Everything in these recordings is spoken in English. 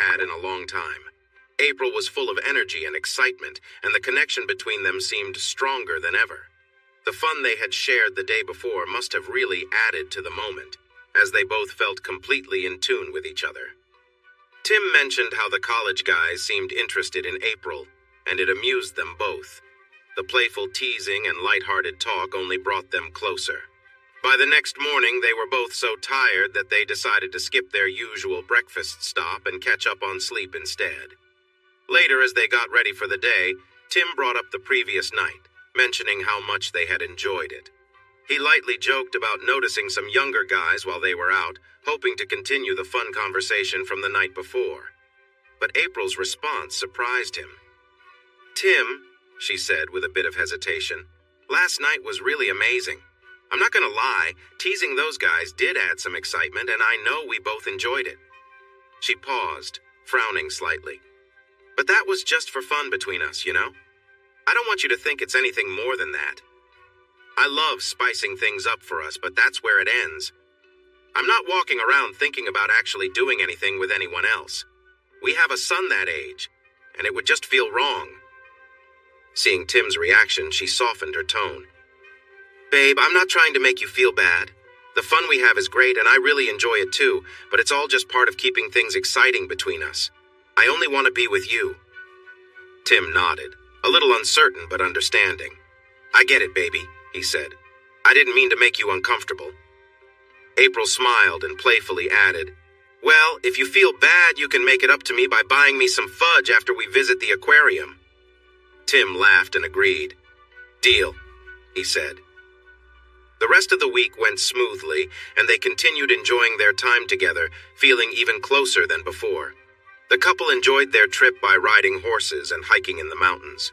had in a long time. April was full of energy and excitement, and the connection between them seemed stronger than ever. The fun they had shared the day before must have really added to the moment, as they both felt completely in tune with each other. Tim mentioned how the college guys seemed interested in April, and it amused them both. The playful teasing and lighthearted talk only brought them closer. By the next morning, they were both so tired that they decided to skip their usual breakfast stop and catch up on sleep instead. Later, as they got ready for the day, Tim brought up the previous night, mentioning how much they had enjoyed it. He lightly joked about noticing some younger guys while they were out, hoping to continue the fun conversation from the night before. But April's response surprised him. "Tim," she said with a bit of hesitation, "last night was really amazing. I'm not gonna lie, teasing those guys did add some excitement, and I know we both enjoyed it." She paused, frowning slightly. "But that was just for fun between us, you know? I don't want you to think it's anything more than that. I love spicing things up for us, but that's where it ends. I'm not walking around thinking about actually doing anything with anyone else. We have a son that age, and it would just feel wrong." Seeing Tim's reaction, she softened her tone. "Babe, I'm not trying to make you feel bad. The fun we have is great, and I really enjoy it too, but it's all just part of keeping things exciting between us. I only want to be with you." Tim nodded, a little uncertain but understanding. "I get it, baby," he said. "I didn't mean to make you uncomfortable." April smiled and playfully added, "Well, if you feel bad, you can make it up to me by buying me some fudge after we visit the aquarium." Tim laughed and agreed. "Deal," he said. The rest of the week went smoothly, and they continued enjoying their time together, feeling even closer than before. The couple enjoyed their trip by riding horses and hiking in the mountains.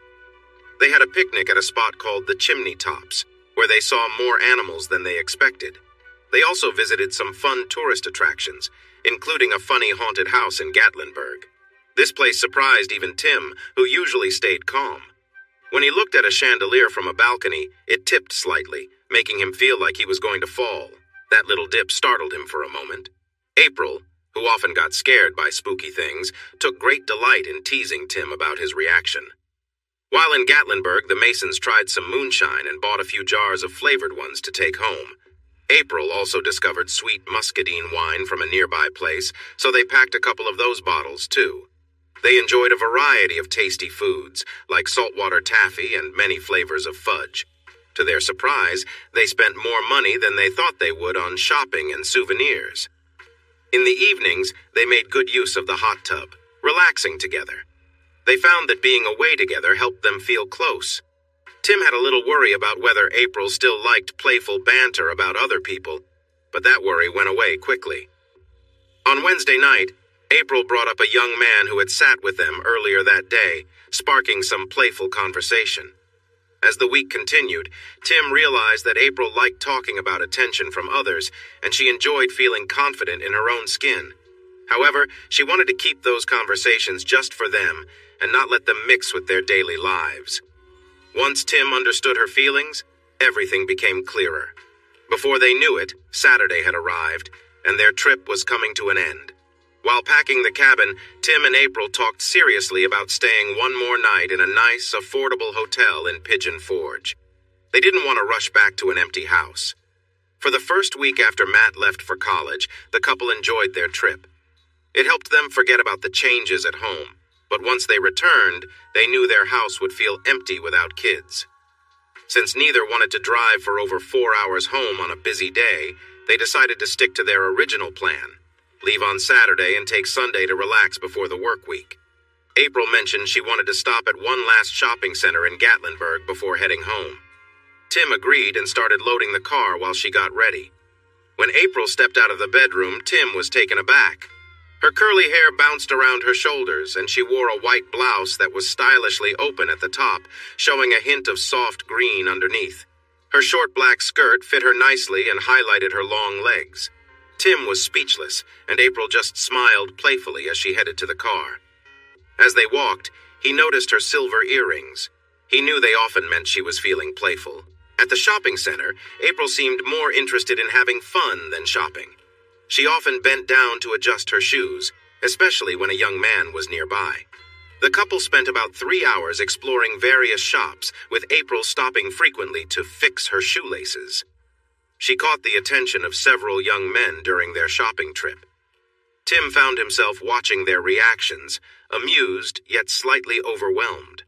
They had a picnic at a spot called the Chimney Tops, where they saw more animals than they expected. They also visited some fun tourist attractions, including a funny haunted house in Gatlinburg. This place surprised even Tim, who usually stayed calm. When he looked at a chandelier from a balcony, it tipped slightly, making him feel like he was going to fall. That little dip startled him for a moment. April, who often got scared by spooky things, took great delight in teasing Tim about his reaction. While in Gatlinburg, the Masons tried some moonshine and bought a few jars of flavored ones to take home. April also discovered sweet muscadine wine from a nearby place, so they packed a couple of those bottles too. They enjoyed a variety of tasty foods, like saltwater taffy and many flavors of fudge. To their surprise, they spent more money than they thought they would on shopping and souvenirs. In the evenings, they made good use of the hot tub, relaxing together. They found that being away together helped them feel close. Tim had a little worry about whether April still liked playful banter about other people, but that worry went away quickly. On Wednesday night, April brought up a young man who had sat with them earlier that day, sparking some playful conversation. As the week continued, Tim realized that April liked talking about attention from others, and she enjoyed feeling confident in her own skin. However, she wanted to keep those conversations just for them and not let them mix with their daily lives. Once Tim understood her feelings, everything became clearer. Before they knew it, Saturday had arrived, and their trip was coming to an end. While packing the cabin, Tim and April talked seriously about staying one more night in a nice, affordable hotel in Pigeon Forge. They didn't want to rush back to an empty house. For the first week after Matt left for college, the couple enjoyed their trip. It helped them forget about the changes at home, but once they returned, they knew their house would feel empty without kids. Since neither wanted to drive for over 4 hours home on a busy day, they decided to stick to their original plan. Leave on Saturday and take Sunday to relax before the work week. April mentioned she wanted to stop at one last shopping center in Gatlinburg before heading home. Tim agreed and started loading the car while she got ready. When April stepped out of the bedroom, Tim was taken aback. Her curly hair bounced around her shoulders, and she wore a white blouse that was stylishly open at the top, showing a hint of soft green underneath. Her short black skirt fit her nicely and highlighted her long legs. Tim was speechless, and April just smiled playfully as she headed to the car. As they walked, he noticed her silver earrings. He knew they often meant she was feeling playful. At the shopping center, April seemed more interested in having fun than shopping. She often bent down to adjust her shoes, especially when a young man was nearby. The couple spent about 3 hours exploring various shops, with April stopping frequently to fix her shoelaces. She caught the attention of several young men during their shopping trip. Tim found himself watching their reactions, amused yet slightly overwhelmed.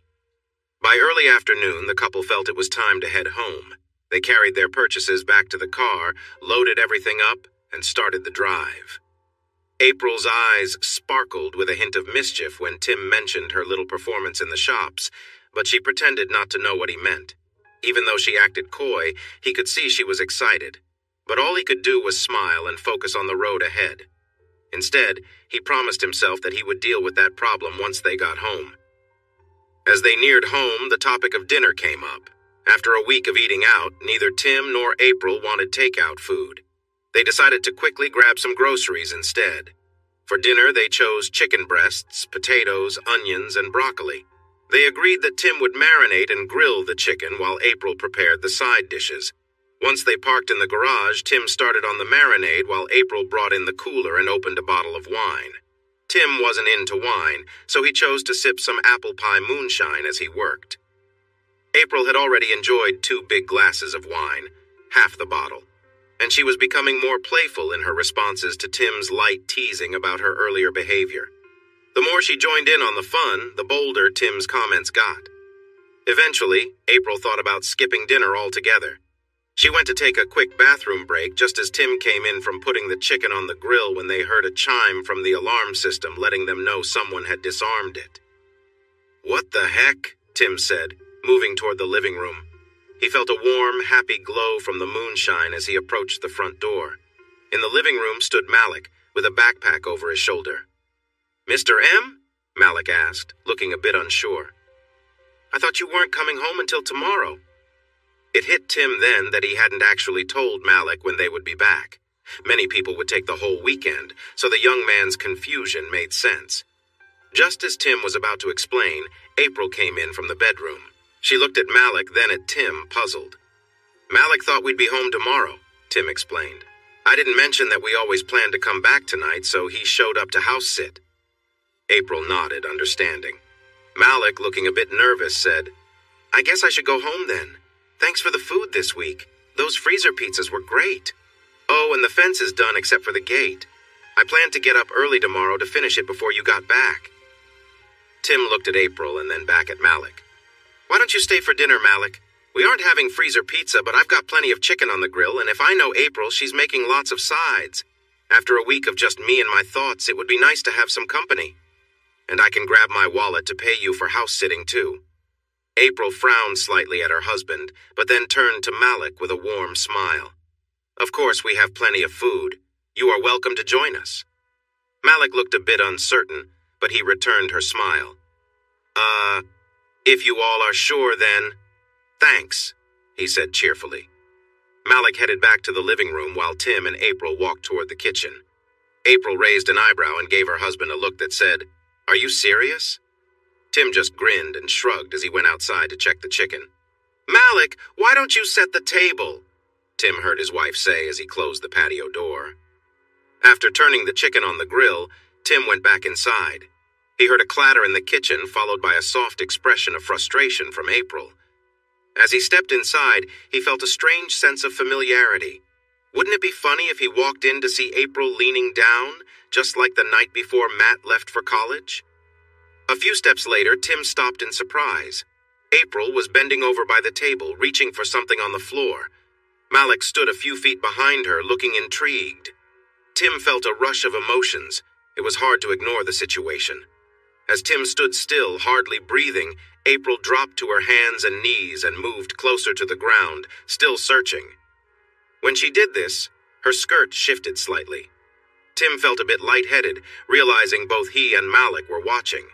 By early afternoon, the couple felt it was time to head home. They carried their purchases back to the car, loaded everything up, and started the drive. April's eyes sparkled with a hint of mischief when Tim mentioned her little performance in the shops, but she pretended not to know what he meant. Even though she acted coy, he could see she was excited. But all he could do was smile and focus on the road ahead. Instead, he promised himself that he would deal with that problem once they got home. As they neared home, the topic of dinner came up. After a week of eating out, neither Tim nor April wanted takeout food. They decided to quickly grab some groceries instead. For dinner, they chose chicken breasts, potatoes, onions, and broccoli. They agreed that Tim would marinate and grill the chicken while April prepared the side dishes. Once they parked in the garage, Tim started on the marinade while April brought in the cooler and opened a bottle of wine. Tim wasn't into wine, so he chose to sip some apple pie moonshine as he worked. April had already enjoyed 2 big glasses of wine, half the bottle, and she was becoming more playful in her responses to Tim's light teasing about her earlier behavior. The more she joined in on the fun, the bolder Tim's comments got. Eventually, April thought about skipping dinner altogether. She went to take a quick bathroom break just as Tim came in from putting the chicken on the grill when they heard a chime from the alarm system letting them know someone had disarmed it. "What the heck?" Tim said, moving toward the living room. He felt a warm, happy glow from the moonshine as he approached the front door. In the living room stood Malik, with a backpack over his shoulder. "Mr. M?" Malik asked, looking a bit unsure. "I thought you weren't coming home until tomorrow." It hit Tim then that he hadn't actually told Malik when they would be back. Many people would take the whole weekend, so the young man's confusion made sense. Just as Tim was about to explain, April came in from the bedroom. She looked at Malik, then at Tim, puzzled. "Malik thought we'd be home tomorrow," Tim explained. "I didn't mention that we always planned to come back tonight, so he showed up to house sit." April nodded, understanding. Malik, looking a bit nervous, said, "I guess I should go home then. Thanks for the food this week. Those freezer pizzas were great. Oh, and the fence is done except for the gate. I planned to get up early tomorrow to finish it before you got back." Tim looked at April and then back at Malik. "Why don't you stay for dinner, Malik? We aren't having freezer pizza, but I've got plenty of chicken on the grill, and if I know April, she's making lots of sides. After a week of just me and my thoughts, it would be nice to have some company. And I can grab my wallet to pay you for house sitting, too." April frowned slightly at her husband, but then turned to Malik with a warm smile. "Of course, we have plenty of food. You are welcome to join us." Malik looked a bit uncertain, but he returned her smile. If you all are sure, then thanks," he said cheerfully. Malik headed back to the living room while Tim and April walked toward the kitchen. April raised an eyebrow and gave her husband a look that said, "Are you serious?" Tim just grinned and shrugged as he went outside to check the chicken. "Malik, why don't you set the table?" Tim heard his wife say as he closed the patio door. After turning the chicken on the grill, Tim went back inside. He heard a clatter in the kitchen, followed by a soft expression of frustration from April. As he stepped inside, he felt a strange sense of familiarity. Wouldn't it be funny if he walked in to see April leaning down, just like the night before Matt left for college? A few steps later, Tim stopped in surprise. April was bending over by the table, reaching for something on the floor. Malik stood a few feet behind her, looking intrigued. Tim felt a rush of emotions. It was hard to ignore the situation. As Tim stood still, hardly breathing, April dropped to her hands and knees and moved closer to the ground, still searching. When she did this, her skirt shifted slightly. Tim felt a bit lightheaded, realizing both he and Malik were watching.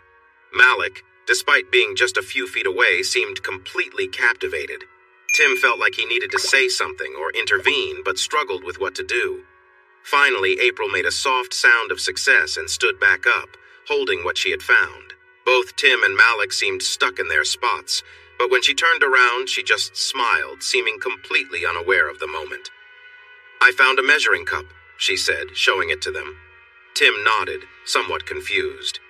Malik, despite being just a few feet away, seemed completely captivated. Tim felt like he needed to say something or intervene, but struggled with what to do. Finally, April made a soft sound of success and stood back up, holding what she had found. Both Tim and Malik seemed stuck in their spots, but when she turned around, she just smiled, seeming completely unaware of the moment. "I found a measuring cup," she said, showing it to them. Tim nodded, somewhat confused.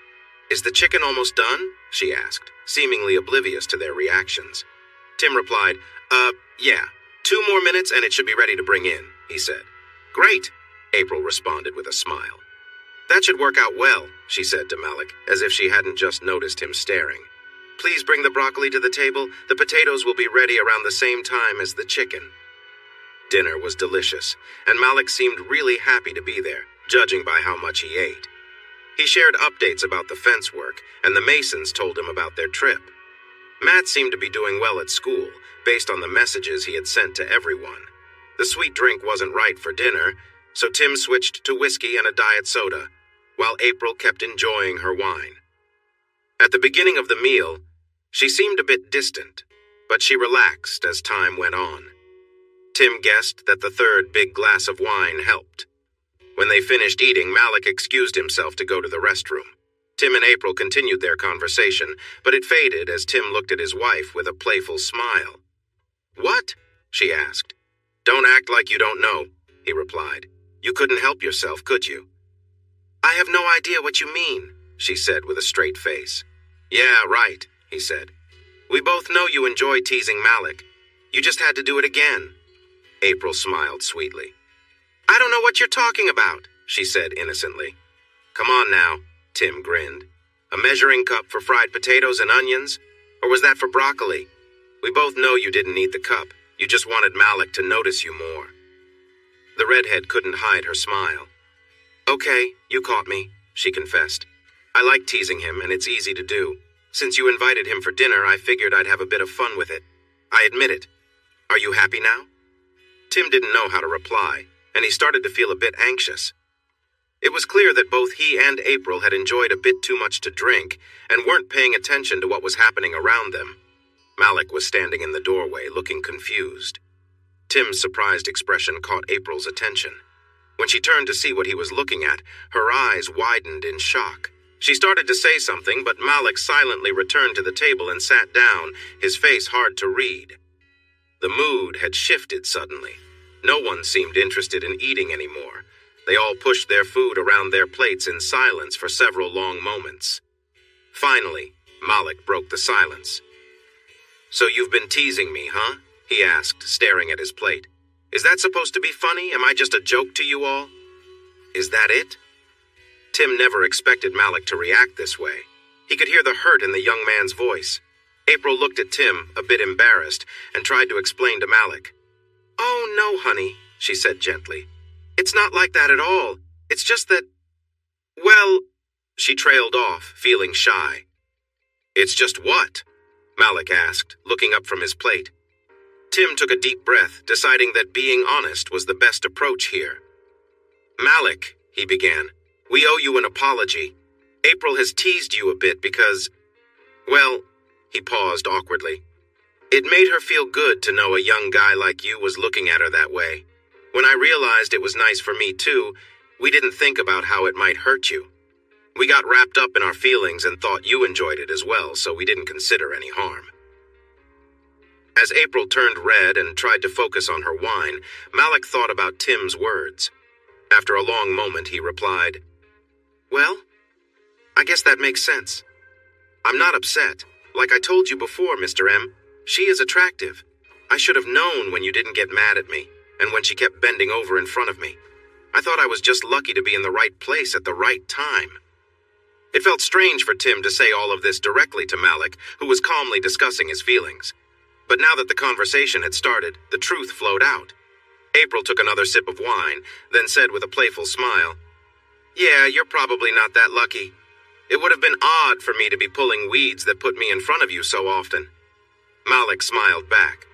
"Is the chicken almost done?" she asked, seemingly oblivious to their reactions. Tim replied, yeah. 2 more minutes and it should be ready to bring in," he said. "Great," April responded with a smile. "That should work out well," she said to Malik, as if she hadn't just noticed him staring. "Please bring the broccoli to the table. The potatoes will be ready around the same time as the chicken." Dinner was delicious, and Malik seemed really happy to be there, judging by how much he ate. He shared updates about the fence work, and the Masons told him about their trip. Matt seemed to be doing well at school, based on the messages he had sent to everyone. The sweet drink wasn't right for dinner, so Tim switched to whiskey and a diet soda, while April kept enjoying her wine. At the beginning of the meal, she seemed a bit distant, but she relaxed as time went on. Tim guessed that the 3rd big glass of wine helped. When they finished eating, Malik excused himself to go to the restroom. Tim and April continued their conversation, but it faded as Tim looked at his wife with a playful smile. "What?" she asked. "Don't act like you don't know," he replied. "You couldn't help yourself, could you?" "I have no idea what you mean," she said with a straight face. "Yeah, right," he said. "We both know you enjoy teasing Malik. You just had to do it again." April smiled sweetly. "I don't know what you're talking about," she said innocently. "Come on now," Tim grinned. "A measuring cup for fried potatoes and onions? Or was that for broccoli? We both know you didn't need the cup. You just wanted Malik to notice you more." The redhead couldn't hide her smile. "Okay, you caught me," she confessed. "I like teasing him, and it's easy to do. Since you invited him for dinner, I figured I'd have a bit of fun with it. I admit it. Are you happy now?" Tim didn't know how to reply, and he started to feel a bit anxious. It was clear that both he and April had enjoyed a bit too much to drink and weren't paying attention to what was happening around them. Malik was standing in the doorway, looking confused. Tim's surprised expression caught April's attention. When she turned to see what he was looking at, her eyes widened in shock. She started to say something, but Malik silently returned to the table and sat down, his face hard to read. The mood had shifted suddenly. No one seemed interested in eating anymore. They all pushed their food around their plates in silence for several long moments. Finally, Malik broke the silence. "So you've been teasing me, huh?" he asked, staring at his plate. "Is that supposed to be funny? Am I just a joke to you all?" "Is that it?" Tim never expected Malik to react this way. He could hear the hurt in the young man's voice. April looked at Tim, a bit embarrassed, and tried to explain to Malik. "Oh, no, honey," she said gently. "It's not like that at all. It's just that... Well..." She trailed off, feeling shy. "It's just what?" Malik asked, looking up from his plate. Tim took a deep breath, deciding that being honest was the best approach here. "Malik," he began, "we owe you an apology. April has teased you a bit because... Well," he paused awkwardly. "It made her feel good to know a young guy like you was looking at her that way. When I realized it was nice for me too, we didn't think about how it might hurt you. We got wrapped up in our feelings and thought you enjoyed it as well, so we didn't consider any harm." As April turned red and tried to focus on her wine, Malik thought about Tim's words. After a long moment, he replied, "Well, I guess that makes sense. I'm not upset. Like I told you before, Mr. M, she is attractive. I should have known when you didn't get mad at me, and when she kept bending over in front of me. I thought I was just lucky to be in the right place at the right time." It felt strange for Tim to say all of this directly to Malik, who was calmly discussing his feelings. But now that the conversation had started, the truth flowed out. April took another sip of wine, then said with a playful smile, "Yeah, you're probably not that lucky. It would have been odd for me to be pulling weeds that put me in front of you so often." Malik smiled back.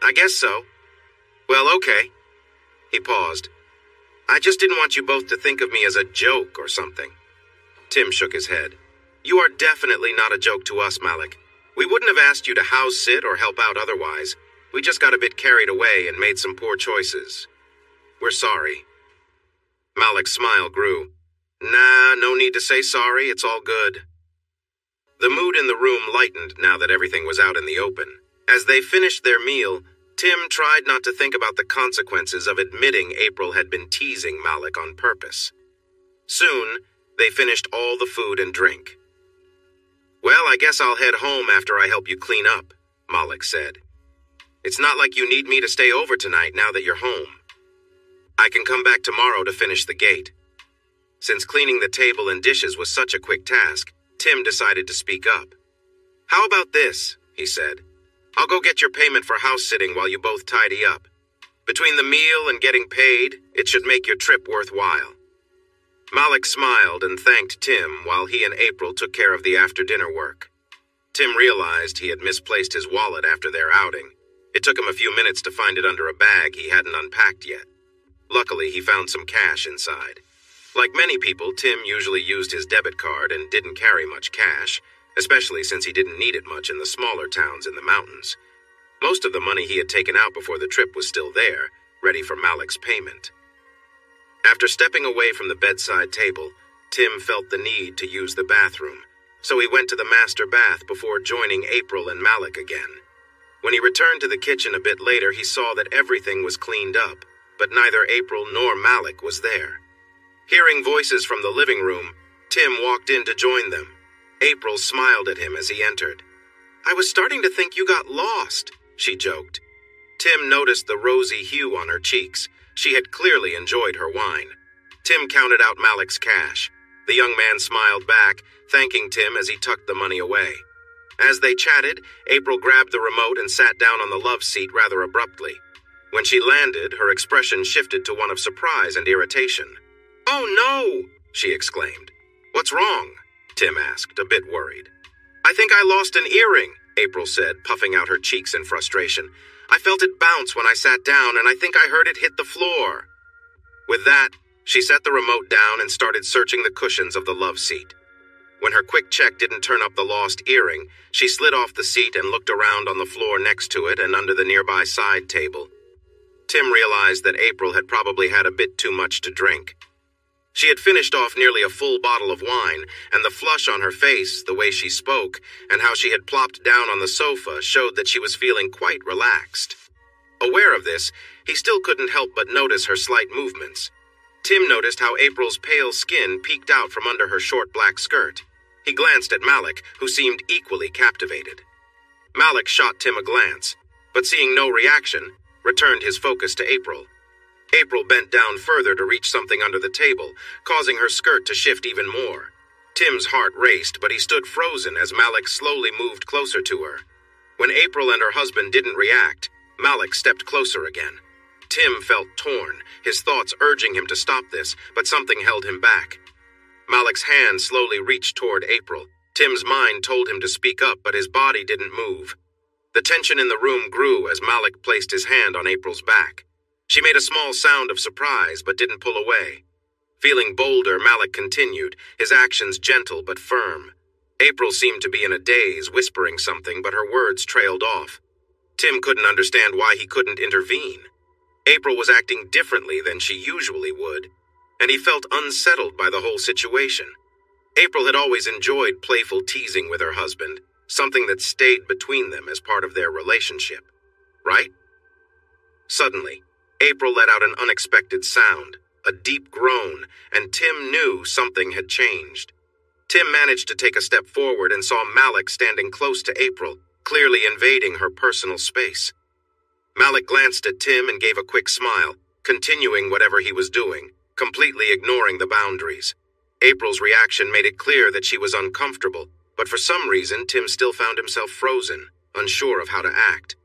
"I guess so. Well, okay." He paused. "I just didn't want you both to think of me as a joke or something." Tim shook his head. "You are definitely not a joke to us, Malik. We wouldn't have asked you to house sit or help out otherwise. We just got a bit carried away and made some poor choices. We're sorry." Malik's smile grew. "Nah, no need to say sorry, it's all good." The mood in the room lightened now that everything was out in the open. As they finished their meal, Tim tried not to think about the consequences of admitting April had been teasing Malik on purpose. Soon, they finished all the food and drink. "Well, I guess I'll head home after I help you clean up," Malik said. "It's not like you need me to stay over tonight now that you're home. I can come back tomorrow to finish the gate." Since cleaning the table and dishes was such a quick task, Tim decided to speak up. "How about this?" he said. "I'll go get your payment for house sitting while you both tidy up. Between the meal and getting paid, it should make your trip worthwhile." Malik smiled and thanked Tim while he and April took care of the after-dinner work. Tim realized he had misplaced his wallet after their outing. It took him a few minutes to find it under a bag he hadn't unpacked yet. Luckily, he found some cash inside. Like many people, Tim usually used his debit card and didn't carry much cash, especially since he didn't need it much in the smaller towns in the mountains. Most of the money he had taken out before the trip was still there, ready for Malik's payment. After stepping away from the bedside table, Tim felt the need to use the bathroom, so he went to the master bath before joining April and Malik again. When he returned to the kitchen a bit later, he saw that everything was cleaned up, but neither April nor Malik was there. Hearing voices from the living room, Tim walked in to join them. April smiled at him as he entered. "I was starting to think you got lost," she joked. Tim noticed the rosy hue on her cheeks. She had clearly enjoyed her wine. Tim counted out Malik's cash. The young man smiled back, thanking Tim as he tucked the money away. As they chatted, April grabbed the remote and sat down on the love seat rather abruptly. When she landed, her expression shifted to one of surprise and irritation. "Oh no!" she exclaimed. "What's wrong?" Tim asked, a bit worried. "I think I lost an earring," April said, puffing out her cheeks in frustration. "I felt it bounce when I sat down, and I think I heard it hit the floor." With that, she set the remote down and started searching the cushions of the love seat. When her quick check didn't turn up the lost earring, she slid off the seat and looked around on the floor next to it and under the nearby side table. Tim realized that April had probably had a bit too much to drink. She had finished off nearly a full bottle of wine, and the flush on her face, the way she spoke, and how she had plopped down on the sofa showed that she was feeling quite relaxed. Aware of this, he still couldn't help but notice her slight movements. Tim noticed how April's pale skin peeked out from under her short black skirt. He glanced at Malik, who seemed equally captivated. Malik shot Tim a glance, but seeing no reaction, returned his focus to April. April bent down further to reach something under the table, causing her skirt to shift even more. Tim's heart raced, but he stood frozen as Malik slowly moved closer to her. When April and her husband didn't react, Malik stepped closer again. Tim felt torn, his thoughts urging him to stop this, but something held him back. Malik's hand slowly reached toward April. Tim's mind told him to speak up, but his body didn't move. The tension in the room grew as Malik placed his hand on April's back. She made a small sound of surprise, but didn't pull away. Feeling bolder, Malik continued, his actions gentle but firm. April seemed to be in a daze, whispering something, but her words trailed off. Tim couldn't understand why he couldn't intervene. April was acting differently than she usually would, and he felt unsettled by the whole situation. April had always enjoyed playful teasing with her husband, something that stayed between them as part of their relationship. Right? Suddenly, April let out an unexpected sound, a deep groan, and Tim knew something had changed. Tim managed to take a step forward and saw Malik standing close to April, clearly invading her personal space. Malik glanced at Tim and gave a quick smile, continuing whatever he was doing, completely ignoring the boundaries. April's reaction made it clear that she was uncomfortable, but for some reason Tim still found himself frozen, unsure of how to act.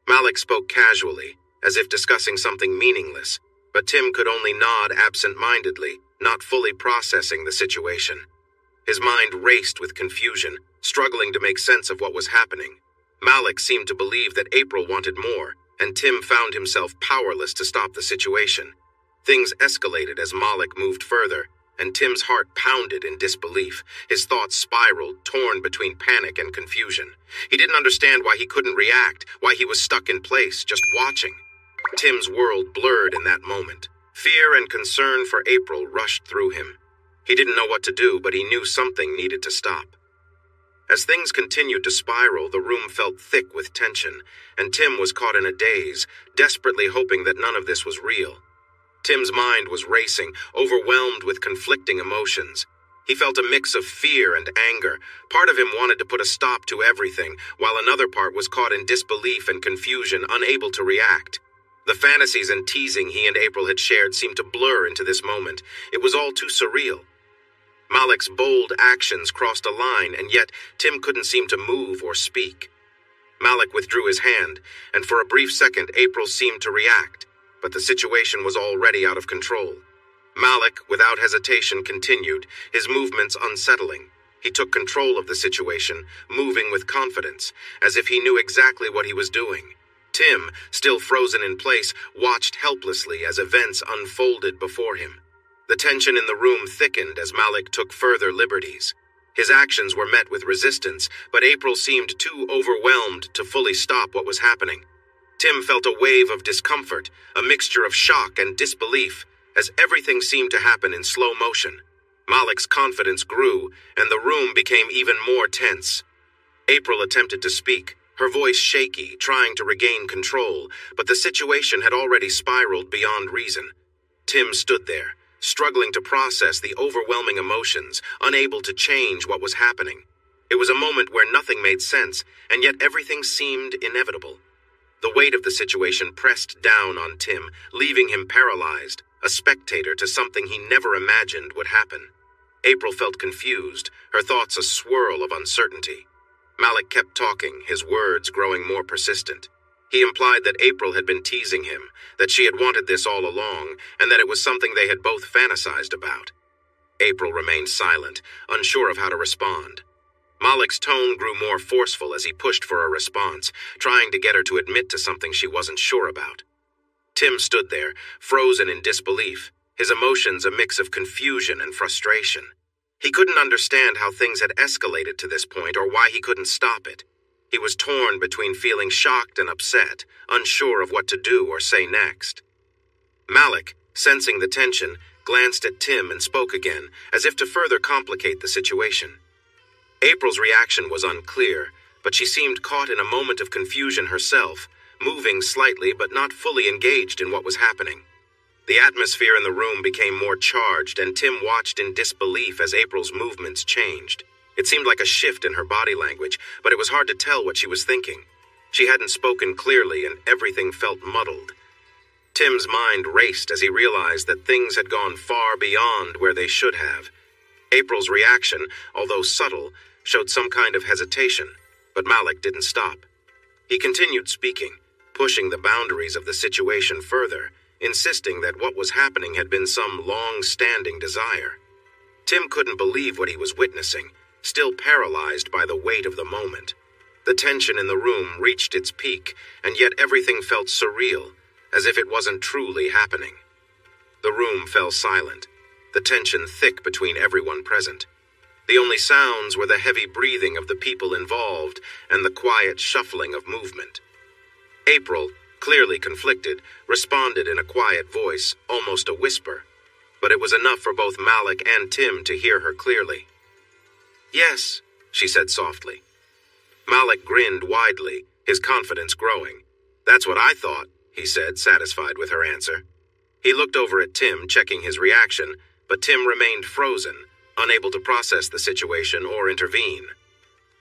Malik spoke casually, as if discussing something meaningless, but Tim could only nod absent-mindedly, not fully processing the situation. His mind raced with confusion, struggling to make sense of what was happening. Malik seemed to believe that April wanted more, and Tim found himself powerless to stop the situation. Things escalated as Malik moved further, and Tim's heart pounded in disbelief. His thoughts spiraled, torn between panic and confusion. He didn't understand why he couldn't react, why he was stuck in place, just watching. Tim's world blurred in that moment. Fear and concern for April rushed through him. He didn't know what to do, but he knew something needed to stop. As things continued to spiral, the room felt thick with tension, and Tim was caught in a daze, desperately hoping that none of this was real. Tim's mind was racing, overwhelmed with conflicting emotions. He felt a mix of fear and anger. Part of him wanted to put a stop to everything, while another part was caught in disbelief and confusion, unable to react. The fantasies and teasing he and April had shared seemed to blur into this moment. It was all too surreal. Malik's bold actions crossed a line, and yet Tim couldn't seem to move or speak. Malik withdrew his hand, and for a brief second April seemed to react, but the situation was already out of control. Malik, without hesitation, continued, his movements unsettling. He took control of the situation, moving with confidence, as if he knew exactly what he was doing. Tim, still frozen in place, watched helplessly as events unfolded before him. The tension in the room thickened as Malik took further liberties. His actions were met with resistance, but April seemed too overwhelmed to fully stop what was happening. Tim felt a wave of discomfort, a mixture of shock and disbelief, as everything seemed to happen in slow motion. Malik's confidence grew, and the room became even more tense. April attempted to speak, her voice shaky, trying to regain control, but the situation had already spiraled beyond reason. Tim stood there, struggling to process the overwhelming emotions, unable to change what was happening. It was a moment where nothing made sense, and yet everything seemed inevitable. The weight of the situation pressed down on Tim, leaving him paralyzed, a spectator to something he never imagined would happen. April felt confused, her thoughts a swirl of uncertainty. Malik kept talking, his words growing more persistent. He implied that April had been teasing him, that she had wanted this all along, and that it was something they had both fantasized about. April remained silent, unsure of how to respond. Malik's tone grew more forceful as he pushed for a response, trying to get her to admit to something she wasn't sure about. Tim stood there, frozen in disbelief, his emotions a mix of confusion and frustration. He couldn't understand how things had escalated to this point or why he couldn't stop it. He was torn between feeling shocked and upset, unsure of what to do or say next. Malik, sensing the tension, glanced at Tim and spoke again, as if to further complicate the situation. April's reaction was unclear, but she seemed caught in a moment of confusion herself, moving slightly but not fully engaged in what was happening. The atmosphere in the room became more charged, and Tim watched in disbelief as April's movements changed. It seemed like a shift in her body language, but it was hard to tell what she was thinking. She hadn't spoken clearly, and everything felt muddled. Tim's mind raced as he realized that things had gone far beyond where they should have. April's reaction, although subtle, showed some kind of hesitation, but Malik didn't stop. He continued speaking, pushing the boundaries of the situation further, insisting that what was happening had been some long-standing desire. Tim couldn't believe what he was witnessing, still paralyzed by the weight of the moment. The tension in the room reached its peak, and yet everything felt surreal, as if it wasn't truly happening. The room fell silent, the tension thick between everyone present. The only sounds were the heavy breathing of the people involved and the quiet shuffling of movement. April, clearly conflicted, responded in a quiet voice, almost a whisper, but it was enough for both Malik and Tim to hear her clearly. "Yes," she said softly. Malik grinned widely, his confidence growing. "That's what I thought," he said, satisfied with her answer. He looked over at Tim, checking his reaction, but Tim remained frozen, unable to process the situation or intervene.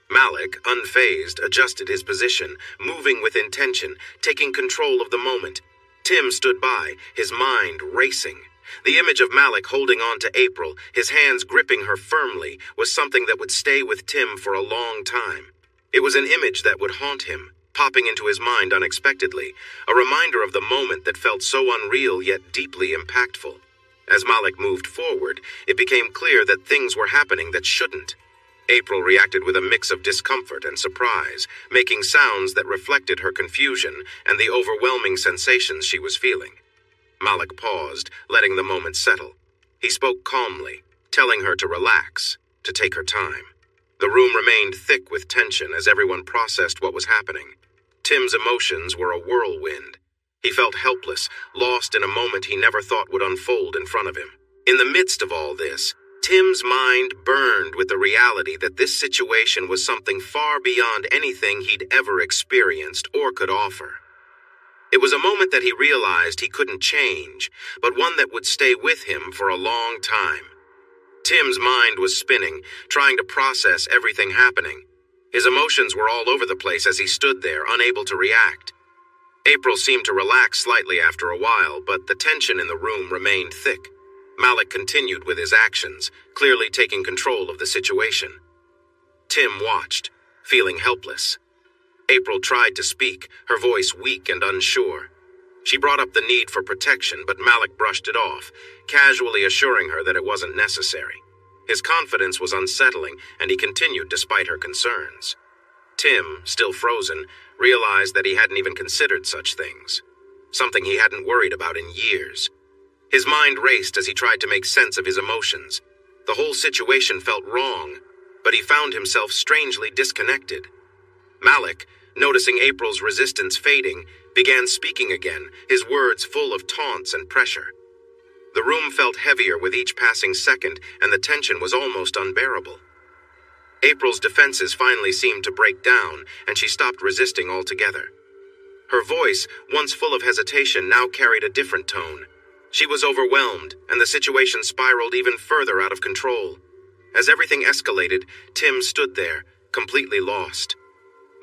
Malik, unfazed, adjusted his position, moving with intention, taking control of the moment. Tim stood by, his mind racing. The image of Malik holding on to April, his hands gripping her firmly, was something that would stay with Tim for a long time. It was an image that would haunt him, popping into his mind unexpectedly, a reminder of the moment that felt so unreal yet deeply impactful. As Malik moved forward, it became clear that things were happening that shouldn't. April reacted with a mix of discomfort and surprise, making sounds that reflected her confusion and the overwhelming sensations she was feeling. Malik paused, letting the moment settle. He spoke calmly, telling her to relax, to take her time. The room remained thick with tension as everyone processed what was happening. Tim's emotions were a whirlwind. He felt helpless, lost in a moment he never thought would unfold in front of him. In the midst of all this, Tim's mind burned with the reality that this situation was something far beyond anything he'd ever experienced or could offer. It was a moment that he realized he couldn't change, but one that would stay with him for a long time. Tim's mind was spinning, trying to process everything happening. His emotions were all over the place as he stood there, unable to react. April seemed to relax slightly after a while, but the tension in the room remained thick. Malik continued with his actions, clearly taking control of the situation. Tim watched, feeling helpless. April tried to speak, her voice weak and unsure. She brought up the need for protection, but Malik brushed it off, casually assuring her that it wasn't necessary. His confidence was unsettling, and he continued despite her concerns. Tim, still frozen, realized that he hadn't even considered such things, something he hadn't worried about in years. His mind raced as he tried to make sense of his emotions. The whole situation felt wrong, but he found himself strangely disconnected. Malik, noticing April's resistance fading, began speaking again, his words full of taunts and pressure. The room felt heavier with each passing second, and the tension was almost unbearable. April's defenses finally seemed to break down, and she stopped resisting altogether. Her voice, once full of hesitation, now carried a different tone. She was overwhelmed, and the situation spiraled even further out of control. As everything escalated, Tim stood there, completely lost.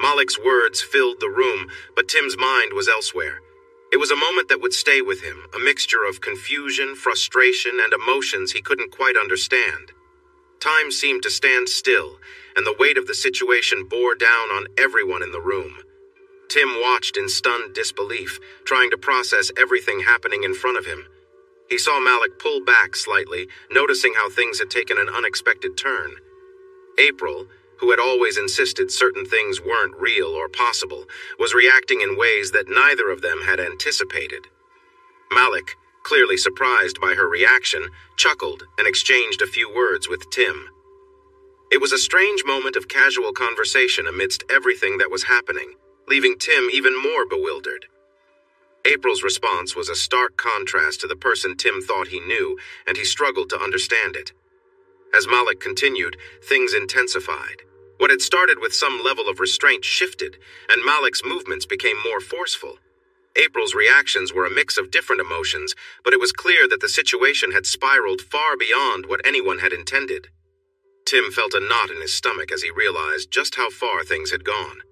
Malik's words filled the room, but Tim's mind was elsewhere. It was a moment that would stay with him, a mixture of confusion, frustration, and emotions he couldn't quite understand. Time seemed to stand still, and the weight of the situation bore down on everyone in the room. Tim watched in stunned disbelief, trying to process everything happening in front of him. He saw Malik pull back slightly, noticing how things had taken an unexpected turn. April, who had always insisted certain things weren't real or possible, was reacting in ways that neither of them had anticipated. Malik, clearly surprised by her reaction, chuckled and exchanged a few words with Tim. It was a strange moment of casual conversation amidst everything that was happening, leaving Tim even more bewildered. April's response was a stark contrast to the person Tim thought he knew, and he struggled to understand it. As Malik continued, things intensified. What had started with some level of restraint shifted, and Malik's movements became more forceful. April's reactions were a mix of different emotions, but it was clear that the situation had spiraled far beyond what anyone had intended. Tim felt a knot in his stomach as he realized just how far things had gone.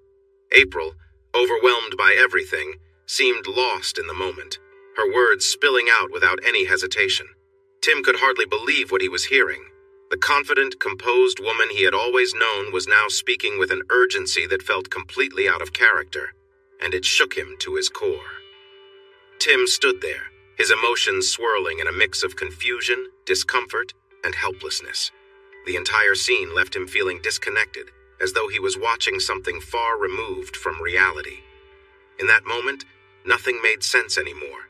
April, overwhelmed by everything, seemed lost in the moment, her words spilling out without any hesitation. Tim could hardly believe what he was hearing. The confident, composed woman he had always known was now speaking with an urgency that felt completely out of character, and it shook him to his core. Tim stood there, his emotions swirling in a mix of confusion, discomfort, and helplessness. The entire scene left him feeling disconnected, as though he was watching something far removed from reality. In that moment, nothing made sense anymore,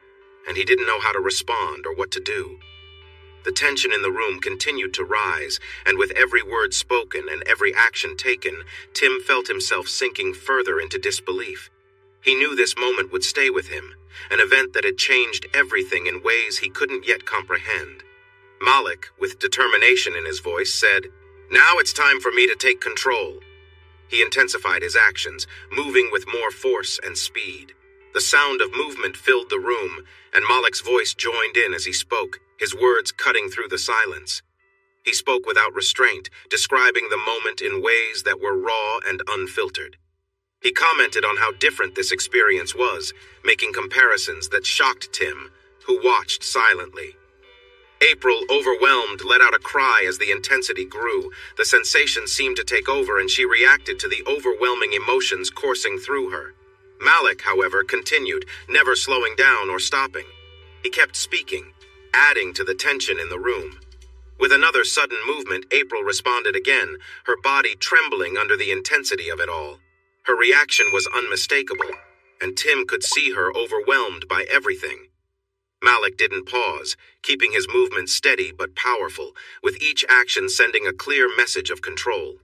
and he didn't know how to respond or what to do. The tension in the room continued to rise, and with every word spoken and every action taken, Tim felt himself sinking further into disbelief. He knew this moment would stay with him, an event that had changed everything in ways he couldn't yet comprehend. Malik, with determination in his voice, said, "Now it's time for me to take control." He intensified his actions, moving with more force and speed. The sound of movement filled the room, and Malik's voice joined in as he spoke, his words cutting through the silence. He spoke without restraint, describing the moment in ways that were raw and unfiltered. He commented on how different this experience was, making comparisons that shocked Tim, who watched silently. April, overwhelmed, let out a cry as the intensity grew. The sensation seemed to take over, and she reacted to the overwhelming emotions coursing through her. Malik, however, continued, never slowing down or stopping. He kept speaking, adding to the tension in the room. With another sudden movement, April responded again, her body trembling under the intensity of it all. Her reaction was unmistakable, and Tim could see her overwhelmed by everything. Malik didn't pause, keeping his movement steady but powerful, with each action sending a clear message of control.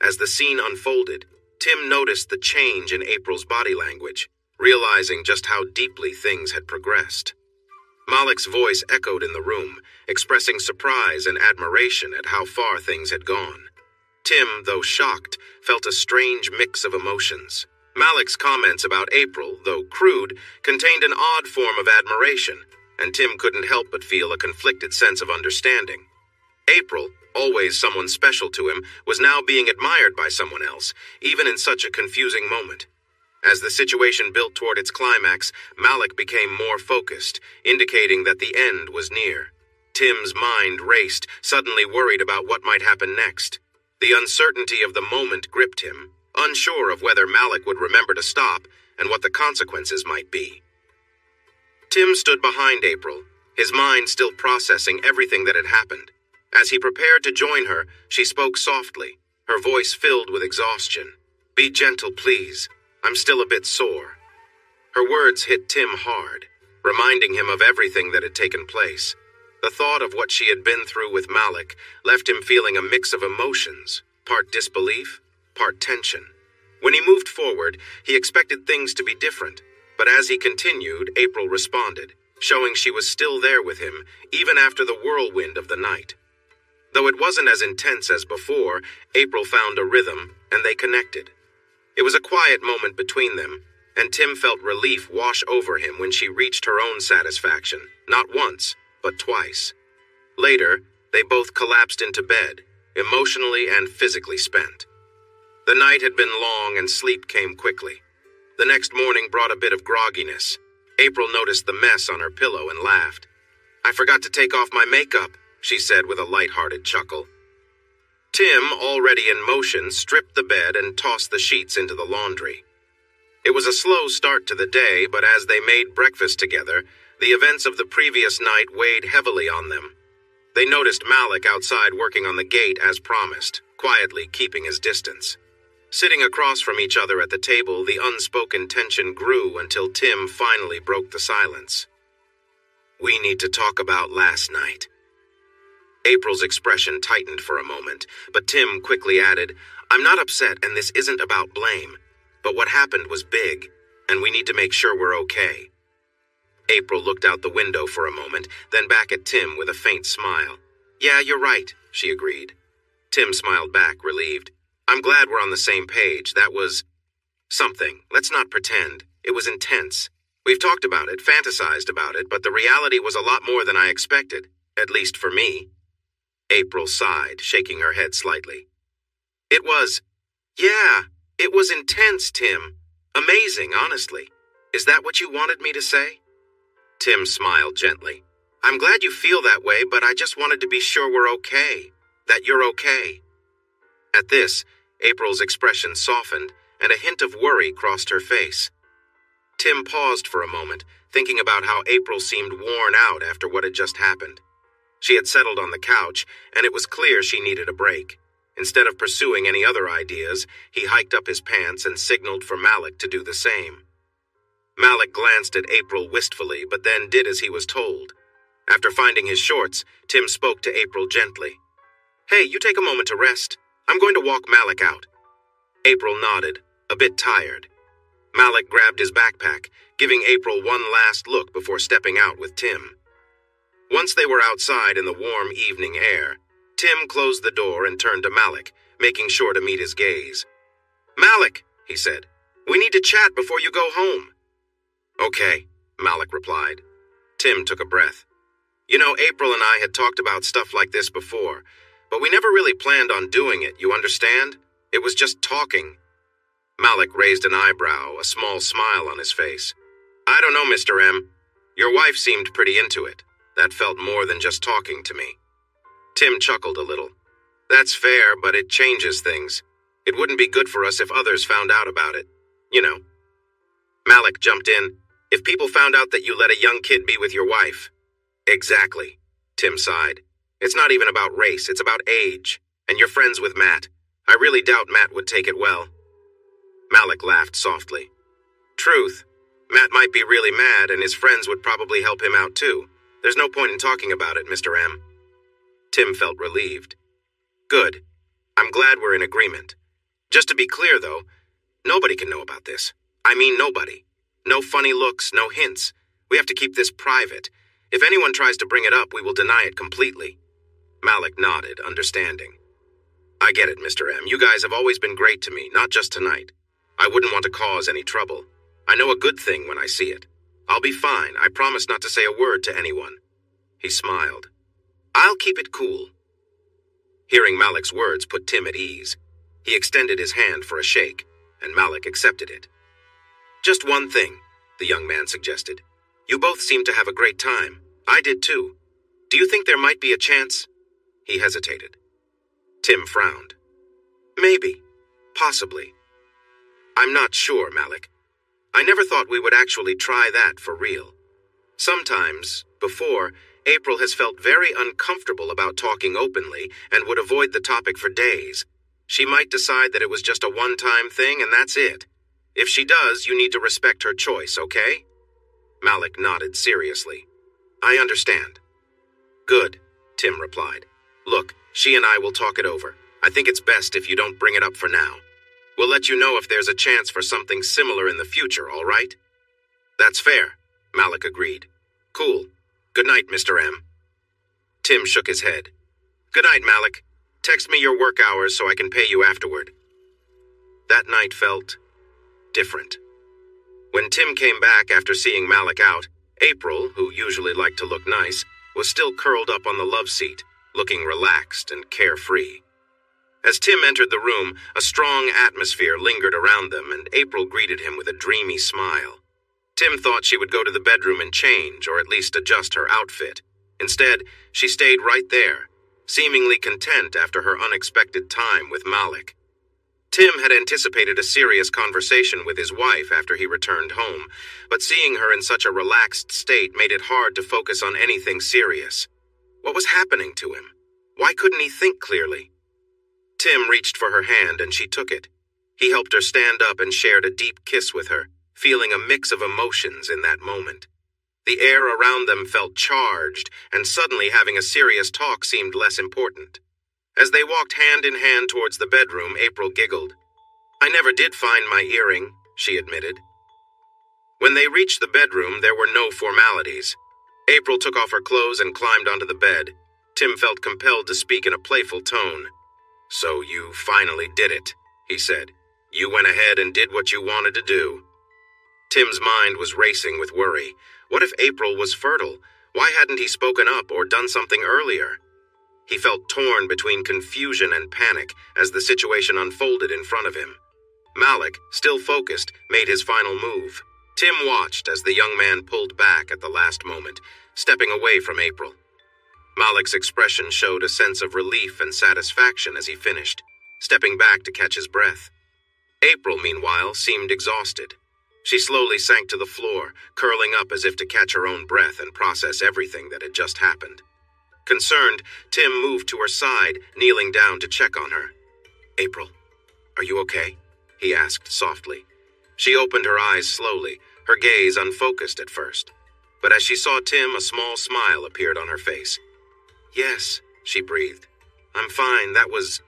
As the scene unfolded, Tim noticed the change in April's body language, realizing just how deeply things had progressed. Malik's voice echoed in the room, expressing surprise and admiration at how far things had gone. Tim, though shocked, felt a strange mix of emotions. Malik's comments about April, though crude, contained an odd form of admiration, and Tim couldn't help but feel a conflicted sense of understanding. April, always someone special to him, was now being admired by someone else, even in such a confusing moment. As the situation built toward its climax, Malik became more focused, indicating that the end was near. Tim's mind raced, suddenly worried about what might happen next. The uncertainty of the moment gripped him, unsure of whether Malik would remember to stop and what the consequences might be. Tim stood behind April, his mind still processing everything that had happened. As he prepared to join her, she spoke softly, her voice filled with exhaustion. "Be gentle, please. I'm still a bit sore." Her words hit Tim hard, reminding him of everything that had taken place. The thought of what she had been through with Malik left him feeling a mix of emotions, part disbelief, part tension. When he moved forward, he expected things to be different, but as he continued, April responded, showing she was still there with him, even after the whirlwind of the night. Though it wasn't as intense as before, April found a rhythm, and they connected. It was a quiet moment between them, and Tim felt relief wash over him when she reached her own satisfaction, not once, but twice. Later, they both collapsed into bed, emotionally and physically spent. The night had been long and sleep came quickly. The next morning brought a bit of grogginess. April noticed the mess on her pillow and laughed. "I forgot to take off my makeup," she said with a light-hearted chuckle. Tim, already in motion, stripped the bed and tossed the sheets into the laundry. It was a slow start to the day, but as they made breakfast together, the events of the previous night weighed heavily on them. They noticed Malik outside working on the gate as promised, quietly keeping his distance. Sitting across from each other at the table, the unspoken tension grew until Tim finally broke the silence. "We need to talk about last night." April's expression tightened for a moment, but Tim quickly added, "I'm not upset and this isn't about blame, but what happened was big, and we need to make sure we're okay." April looked out the window for a moment, then back at Tim with a faint smile. "Yeah, you're right," she agreed. Tim smiled back, relieved. "I'm glad we're on the same page. That was something. Let's not pretend. It was intense. We've talked about it, fantasized about it, but the reality was a lot more than I expected, at least for me." April sighed, shaking her head slightly. It was intense, Tim. Amazing, honestly. Is that what you wanted me to say?" Tim smiled gently. "I'm glad you feel that way, but I just wanted to be sure we're okay. That you're okay." At this, April's expression softened, and a hint of worry crossed her face. Tim paused for a moment, thinking about how April seemed worn out after what had just happened. She had settled on the couch, and it was clear she needed a break. Instead of pursuing any other ideas, he hiked up his pants and signaled for Malik to do the same. Malik glanced at April wistfully, but then did as he was told. After finding his shorts, Tim spoke to April gently. "Hey, you take a moment to rest. I'm going to walk Malik out." April nodded, a bit tired. Malik grabbed his backpack, giving April one last look before stepping out with Tim. Once they were outside in the warm evening air, Tim closed the door and turned to Malik, making sure to meet his gaze. "Malik," he said, "we need to chat before you go home." "Okay," Malik replied. Tim took a breath. "You know, April and I had talked about stuff like this before, but we never really planned on doing it, you understand? It was just talking." Malik raised an eyebrow, a small smile on his face. "I don't know, Mr. M. Your wife seemed pretty into it. That felt more than just talking to me." Tim chuckled a little. "That's fair, but it changes things. It wouldn't be good for us if others found out about it. You know." Malik jumped in. "If people found out that you let a young kid be with your wife." "Exactly," Tim sighed. "It's not even about race, it's about age. And you're friends with Matt. I really doubt Matt would take it well." Malik laughed softly. "Truth. Matt might be really mad, and his friends would probably help him out too. There's no point in talking about it, Mr. M." Tim felt relieved. "Good. I'm glad we're in agreement. Just to be clear, though, nobody can know about this. I mean nobody. No funny looks, no hints. We have to keep this private. If anyone tries to bring it up, we will deny it completely." Malik nodded, understanding. "I get it, Mr. M. You guys have always been great to me, not just tonight. I wouldn't want to cause any trouble. I know a good thing when I see it. I'll be fine. I promise not to say a word to anyone." He smiled. "I'll keep it cool." Hearing Malik's words put Tim at ease. He extended his hand for a shake, and Malik accepted it. "Just one thing," the young man suggested. "You both seem to have a great time. I did too. Do you think there might be a chance?" He hesitated. Tim frowned. "Maybe. Possibly. I'm not sure, Malik. I never thought we would actually try that for real. Sometimes, before, April has felt very uncomfortable about talking openly and would avoid the topic for days. She might decide that it was just a one-time thing and that's it. If she does, you need to respect her choice, okay?" Malik nodded seriously. "I understand." "Good," Tim replied. "Look, she and I will talk it over. I think it's best if you don't bring it up for now. We'll let you know if there's a chance for something similar in the future, all right?" "That's fair," Malik agreed. "Cool. Good night, Mr. M." Tim shook his head. "Good night, Malik. Text me your work hours so I can pay you afterward." That night felt different. When Tim came back after seeing Malik out, April, who usually liked to look nice, was still curled up on the love seat, looking relaxed and carefree. As Tim entered the room, a strong atmosphere lingered around them, and April greeted him with a dreamy smile. Tim thought she would go to the bedroom and change, or at least adjust her outfit. Instead, she stayed right there, seemingly content after her unexpected time with Malik. Tim had anticipated a serious conversation with his wife after he returned home, but seeing her in such a relaxed state made it hard to focus on anything serious. What was happening to him? Why couldn't he think clearly? Tim reached for her hand and she took it. He helped her stand up and shared a deep kiss with her, feeling a mix of emotions in that moment. The air around them felt charged, and suddenly having a serious talk seemed less important. As they walked hand in hand towards the bedroom, April giggled. "I never did find my earring," she admitted. When they reached the bedroom, there were no formalities. April took off her clothes and climbed onto the bed. Tim felt compelled to speak in a playful tone. "So you finally did it," he said. "You went ahead and did what you wanted to do." Tim's mind was racing with worry. What if April was fertile? Why hadn't he spoken up or done something earlier? He felt torn between confusion and panic as the situation unfolded in front of him. Malik, still focused, made his final move. Tim watched as the young man pulled back at the last moment, stepping away from April. Malik's expression showed a sense of relief and satisfaction as he finished, stepping back to catch his breath. April, meanwhile, seemed exhausted. She slowly sank to the floor, curling up as if to catch her own breath and process everything that had just happened. Concerned, Tim moved to her side, kneeling down to check on her. "April, are you okay?" he asked softly. She opened her eyes slowly, her gaze unfocused at first. But as she saw Tim, a small smile appeared on her face. "Yes," she breathed. "I'm fine. That was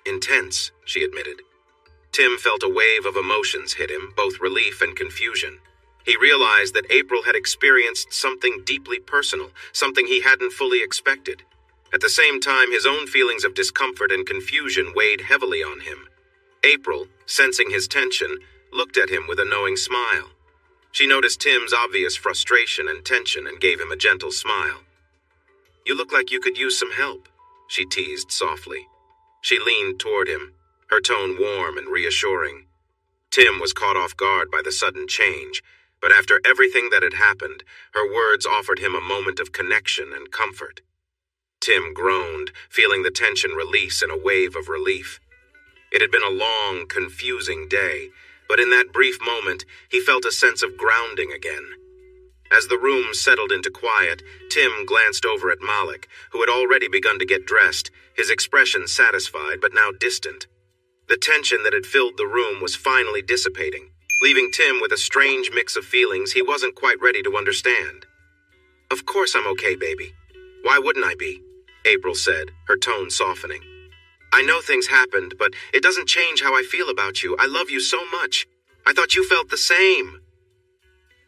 intense," she admitted. Tim felt a wave of emotions hit him, both relief and confusion. He realized that April had experienced something deeply personal, something he hadn't fully expected. At the same time, his own feelings of discomfort and confusion weighed heavily on him. April, sensing his tension, looked at him with a knowing smile. She noticed Tim's obvious frustration and tension and gave him a gentle smile. "You look like you could use some help," she teased softly. She leaned toward him, her tone warm and reassuring. Tim was caught off guard by the sudden change, but after everything that had happened, her words offered him a moment of connection and comfort. Tim groaned, feeling the tension release in a wave of relief. It had been a long, confusing day, but in that brief moment, he felt a sense of grounding again. As the room settled into quiet, Tim glanced over at Malik, who had already begun to get dressed, his expression satisfied but now distant. The tension that had filled the room was finally dissipating, leaving Tim with a strange mix of feelings he wasn't quite ready to understand. "Of course I'm okay, baby. Why wouldn't I be?" April said, her tone softening. "I know things happened, but it doesn't change how I feel about you. I love you so much. I thought you felt the same."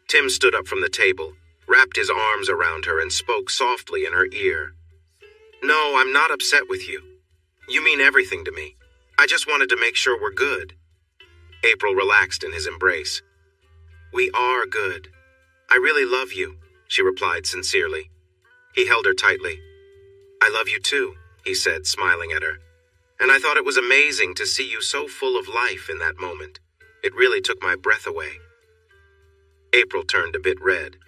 Tim stood up from the table, wrapped his arms around her, and spoke softly in her ear. "No, I'm not upset with you. You mean everything to me. I just wanted to make sure we're good." April relaxed in his embrace. "We are good. I really love you," she replied sincerely. He held her tightly. "I love you too," he said, smiling at her. "And I thought it was amazing to see you so full of life in that moment. It really took my breath away." April turned a bit red.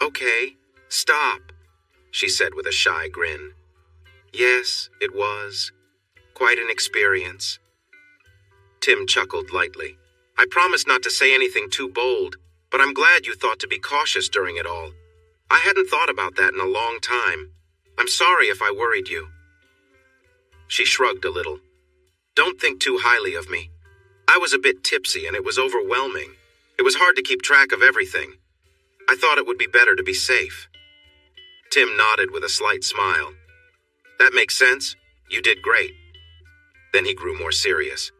"Okay, stop," she said with a shy grin. "Yes, it was. Quite an experience." Tim chuckled lightly. "I promised not to say anything too bold, but I'm glad you thought to be cautious during it all. I hadn't thought about that in a long time. I'm sorry if I worried you." She shrugged a little. "Don't think too highly of me. I was a bit tipsy and it was overwhelming. It was hard to keep track of everything. I thought it would be better to be safe." Tim nodded with a slight smile. "That makes sense. You did great." Then he grew more serious.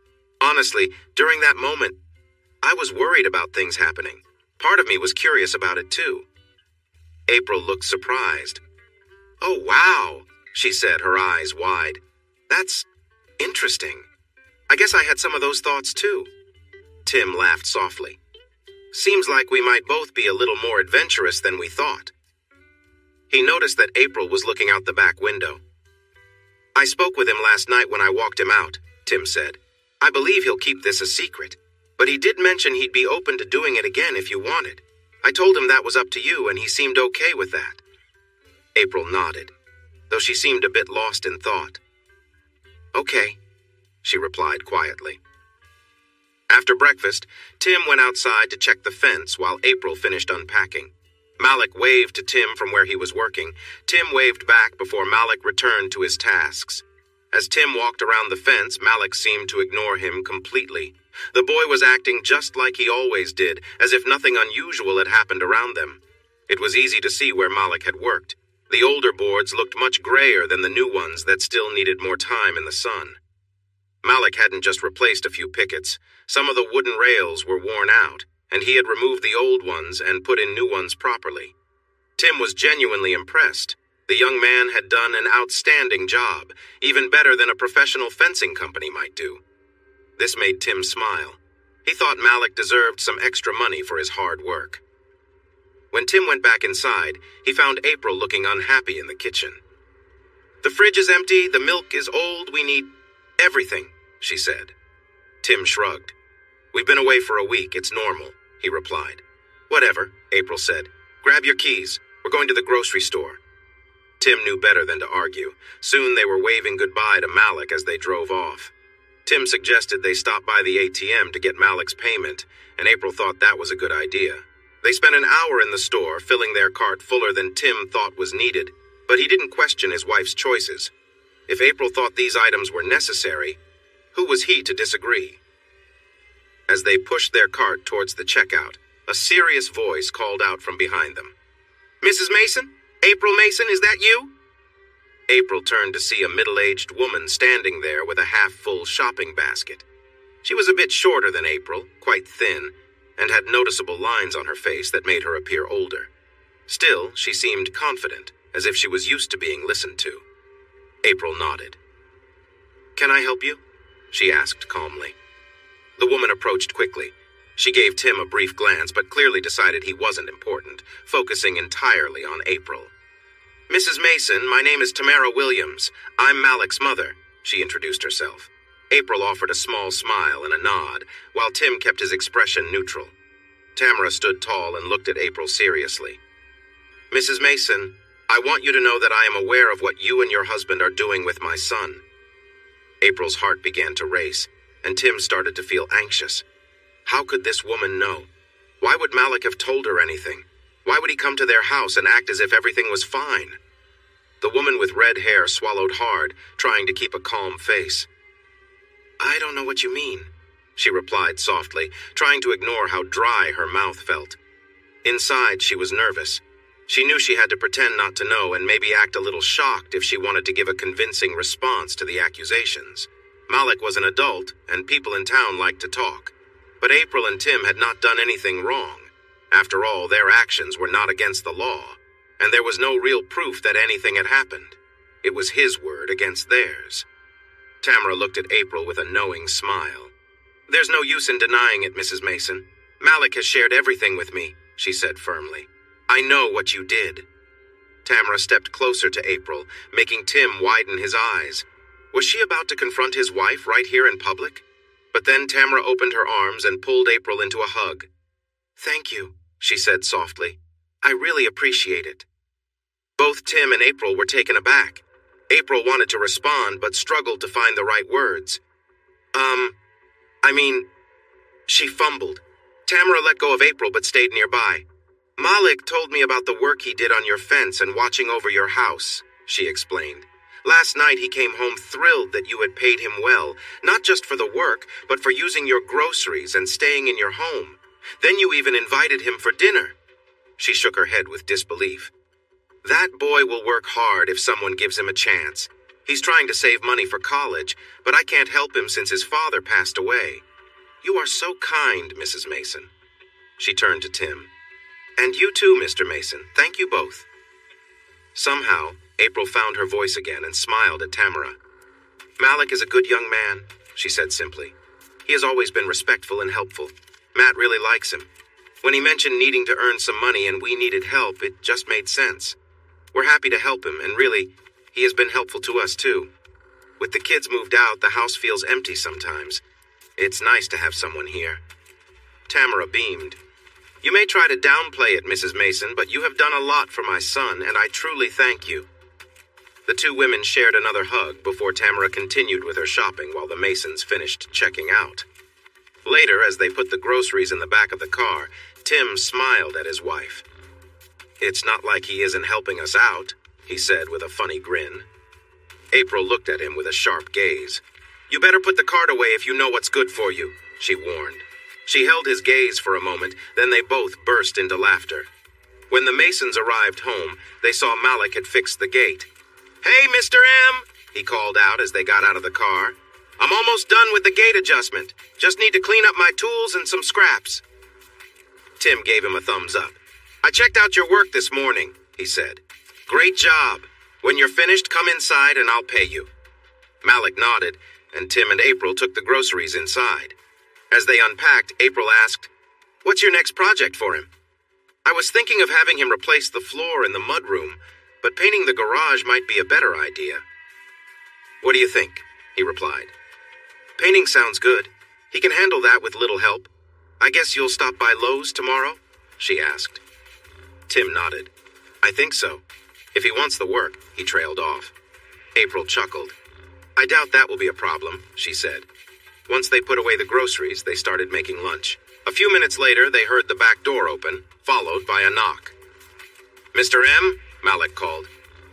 "Honestly, during that moment, I was worried about things happening. Part of me was curious about it too." April looked surprised. "Oh, wow," she said, her eyes wide. "That's interesting. I guess I had some of those thoughts too." Tim laughed softly. "Seems like we might both be a little more adventurous than we thought." He noticed that April was looking out the back window. "I spoke with him last night when I walked him out," Tim said. "I believe he'll keep this a secret, but he did mention he'd be open to doing it again if you wanted. I told him that was up to you, and he seemed okay with that." April nodded, though she seemed a bit lost in thought. "Okay," she replied quietly. After breakfast, Tim went outside to check the fence while April finished unpacking. Malik waved to Tim from where he was working. Tim waved back before Malik returned to his tasks. As Tim walked around the fence, Malik seemed to ignore him completely. The boy was acting just like he always did, as if nothing unusual had happened around them. It was easy to see where Malik had worked. The older boards looked much grayer than the new ones that still needed more time in the sun. Malik hadn't just replaced a few pickets. Some of the wooden rails were worn out, and he had removed the old ones and put in new ones properly. Tim was genuinely impressed. The young man had done an outstanding job, even better than a professional fencing company might do. This made Tim smile. He thought Malik deserved some extra money for his hard work. When Tim went back inside, he found April looking unhappy in the kitchen. "The fridge is empty, the milk is old, we need everything," she said. Tim shrugged. "We've been away for a week, it's normal," he replied. "Whatever," April said. "Grab your keys. We're going to the grocery store." Tim knew better than to argue. Soon they were waving goodbye to Malik as they drove off. Tim suggested they stop by the ATM to get Malik's payment, and April thought that was a good idea. They spent an hour in the store, filling their cart fuller than Tim thought was needed, but he didn't question his wife's choices. If April thought these items were necessary, who was he to disagree? As they pushed their cart towards the checkout, a serious voice called out from behind them. "Mrs. Mason? April Mason, is that you?" April turned to see a middle-aged woman standing there with a half-full shopping basket. She was a bit shorter than April, quite thin, and had noticeable lines on her face that made her appear older. Still, she seemed confident, as if she was used to being listened to. April nodded. "Can I help you?" she asked calmly. The woman approached quickly. She gave Tim a brief glance, but clearly decided he wasn't important, focusing entirely on April. "Mrs. Mason, my name is Tamara Williams. I'm Malik's mother," she introduced herself. April offered a small smile and a nod, while Tim kept his expression neutral. Tamara stood tall and looked at April seriously. "Mrs. Mason, I want you to know that I am aware of what you and your husband are doing with my son." April's heart began to race, and Tim started to feel anxious. How could this woman know? Why would Malik have told her anything? Why would he come to their house and act as if everything was fine? The woman with red hair swallowed hard, trying to keep a calm face. "I don't know what you mean," she replied softly, trying to ignore how dry her mouth felt. Inside, she was nervous. She knew she had to pretend not to know and maybe act a little shocked if she wanted to give a convincing response to the accusations. Malik was an adult, and people in town liked to talk. But April and Tim had not done anything wrong. After all, their actions were not against the law, and there was no real proof that anything had happened. It was his word against theirs. Tamara looked at April with a knowing smile. There's no use in denying it, Mrs. Mason. Malik has shared everything with me, she said firmly. I know what you did. Tamara stepped closer to April, making Tim widen his eyes. Was she about to confront his wife right here in public? But then Tamara opened her arms and pulled April into a hug. Thank you, she said softly. I really appreciate it. Both Tim and April were taken aback. April wanted to respond, but struggled to find the right words. She fumbled. Tamara let go of April but stayed nearby. Malik told me about the work he did on your fence and watching over your house, she explained. Last night he came home thrilled that you had paid him well, not just for the work, but for using your groceries and staying in your home. Then you even invited him for dinner. She shook her head with disbelief. That boy will work hard if someone gives him a chance. He's trying to save money for college, but I can't help him since his father passed away. You are so kind, Mrs. Mason. She turned to Tim. And you too, Mr. Mason. Thank you both. Somehow, April found her voice again and smiled at Tamara. Malik is a good young man, she said simply. He has always been respectful and helpful. Matt really likes him. When he mentioned needing to earn some money and we needed help, it just made sense. We're happy to help him, and really, he has been helpful to us too. With the kids moved out, the house feels empty sometimes. It's nice to have someone here. Tamara beamed. You may try to downplay it, Mrs. Mason, but you have done a lot for my son, and I truly thank you. The two women shared another hug before Tamara continued with her shopping while the Masons finished checking out. Later, as they put the groceries in the back of the car, Tim smiled at his wife. It's not like he isn't helping us out, he said with a funny grin. April looked at him with a sharp gaze. You better put the cart away if you know what's good for you, she warned. She held his gaze for a moment, then they both burst into laughter. When the Masons arrived home, they saw Malik had fixed the gate. Hey, Mr. M, he called out as they got out of the car. I'm almost done with the gate adjustment. Just need to clean up my tools and some scraps. Tim gave him a thumbs up. I checked out your work this morning, he said. Great job. When you're finished, come inside and I'll pay you. Malik nodded, and Tim and April took the groceries inside. As they unpacked, April asked, What's your next project for him? I was thinking of having him replace the floor in the mudroom, but painting the garage might be a better idea. What do you think? He replied. Painting sounds good. He can handle that with little help. I guess you'll stop by Lowe's tomorrow? She asked. Tim nodded. I think so. If he wants the work, he trailed off. April chuckled. I doubt that will be a problem, she said. Once they put away the groceries, they started making lunch. A few minutes later, they heard the back door open, followed by a knock. Mr. M, Malik called.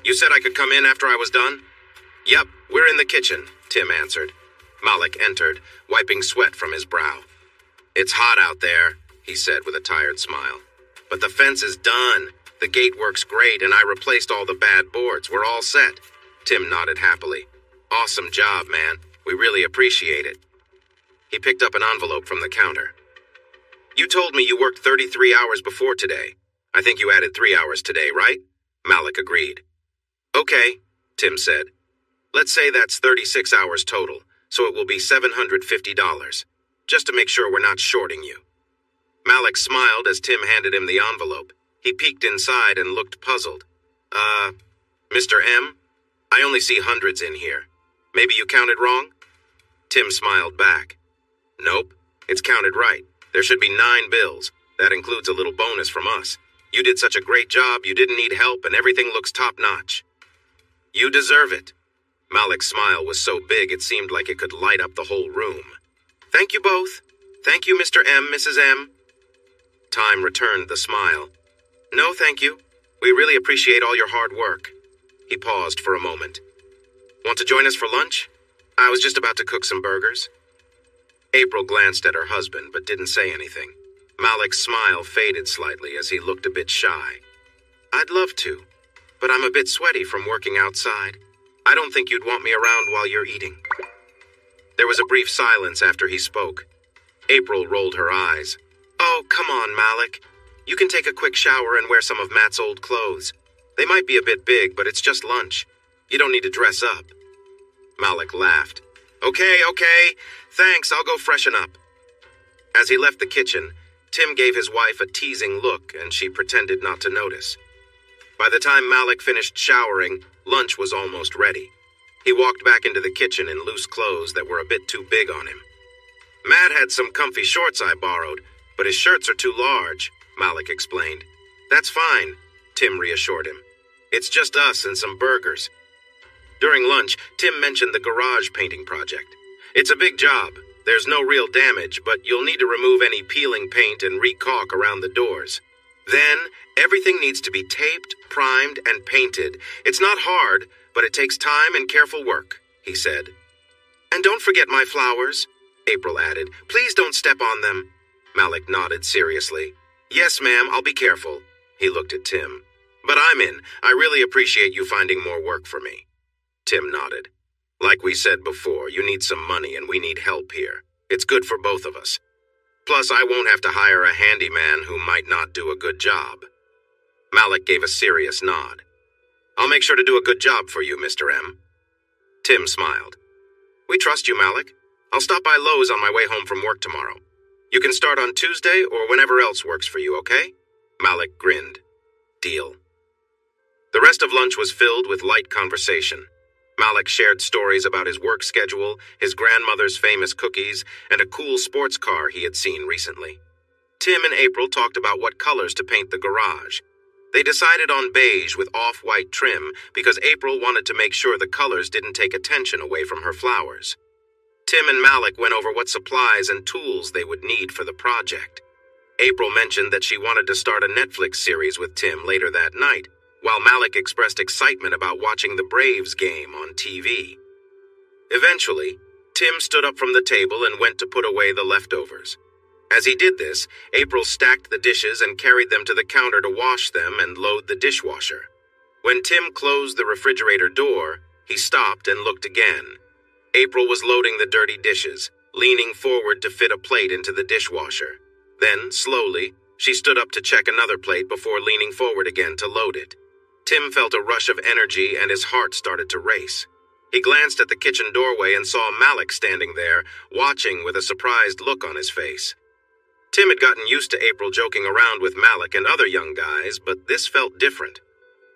You said I could come in after I was done? Yep, we're in the kitchen, Tim answered. Malik entered, wiping sweat from his brow. It's hot out there, he said with a tired smile. But the fence is done. The gate works great, and I replaced all the bad boards. We're all set. Tim nodded happily. Awesome job, man. We really appreciate it. He picked up an envelope from the counter. You told me you worked 33 hours before today. I think you added 3 hours today, right? Malik agreed. Okay, Tim said. Let's say that's 36 hours total, so it will be $750, just to make sure we're not shorting you. Malik smiled as Tim handed him the envelope. He peeked inside and looked puzzled. Mr. M? I only see hundreds in here. Maybe you counted wrong? Tim smiled back. Nope, it's counted right. There should be 9 bills. That includes a little bonus from us. You did such a great job, you didn't need help, and everything looks top-notch. You deserve it. Malik's smile was so big it seemed like it could light up the whole room. Thank you both. Thank you, Mr. M, Mrs. M. Time returned the smile. No, thank you. We really appreciate all your hard work. He paused for a moment. Want to join us for lunch? I was just about to cook some burgers. April glanced at her husband but didn't say anything. Malik's smile faded slightly as he looked a bit shy. I'd love to, but I'm a bit sweaty from working outside. I don't think you'd want me around while you're eating. There was a brief silence after he spoke. April rolled her eyes. Oh, come on, Malik. You can take a quick shower and wear some of Matt's old clothes. They might be a bit big, but it's just lunch. You don't need to dress up. Malik laughed. Okay. Thanks, I'll go freshen up. As he left the kitchen, Tim gave his wife a teasing look and she pretended not to notice. By the time Malik finished showering, lunch was almost ready. He walked back into the kitchen in loose clothes that were a bit too big on him. Matt had some comfy shorts I borrowed, but his shirts are too large, Malik explained. That's fine, Tim reassured him. It's just us and some burgers. During lunch, Tim mentioned the garage painting project. It's a big job. There's no real damage, but you'll need to remove any peeling paint and re-caulk around the doors. Then, everything needs to be taped, primed, and painted. It's not hard, but it takes time and careful work, he said. And don't forget my flowers, April added. Please don't step on them. Malik nodded seriously. Yes, ma'am, I'll be careful. He looked at Tim. But I'm in. I really appreciate you finding more work for me. Tim nodded. Like we said before, you need some money and we need help here. It's good for both of us. Plus, I won't have to hire a handyman who might not do a good job. Malik gave a serious nod. I'll make sure to do a good job for you, Mr. M. Tim smiled. We trust you, Malik. I'll stop by Lowe's on my way home from work tomorrow. You can start on Tuesday or whenever else works for you, okay? Malik grinned. Deal. The rest of lunch was filled with light conversation. Malik shared stories about his work schedule, his grandmother's famous cookies, and a cool sports car he had seen recently. Tim and April talked about what colors to paint the garage. They decided on beige with off-white trim because April wanted to make sure the colors didn't take attention away from her flowers. Tim and Malik went over what supplies and tools they would need for the project. April mentioned that she wanted to start a Netflix series with Tim later that night, while Malik expressed excitement about watching the Braves game on TV. Eventually, Tim stood up from the table and went to put away the leftovers. As he did this, April stacked the dishes and carried them to the counter to wash them and load the dishwasher. When Tim closed the refrigerator door, he stopped and looked again. April was loading the dirty dishes, leaning forward to fit a plate into the dishwasher. Then, slowly, she stood up to check another plate before leaning forward again to load it. Tim felt a rush of energy and his heart started to race. He glanced at the kitchen doorway and saw Malik standing there, watching with a surprised look on his face. Tim had gotten used to April joking around with Malik and other young guys, but this felt different.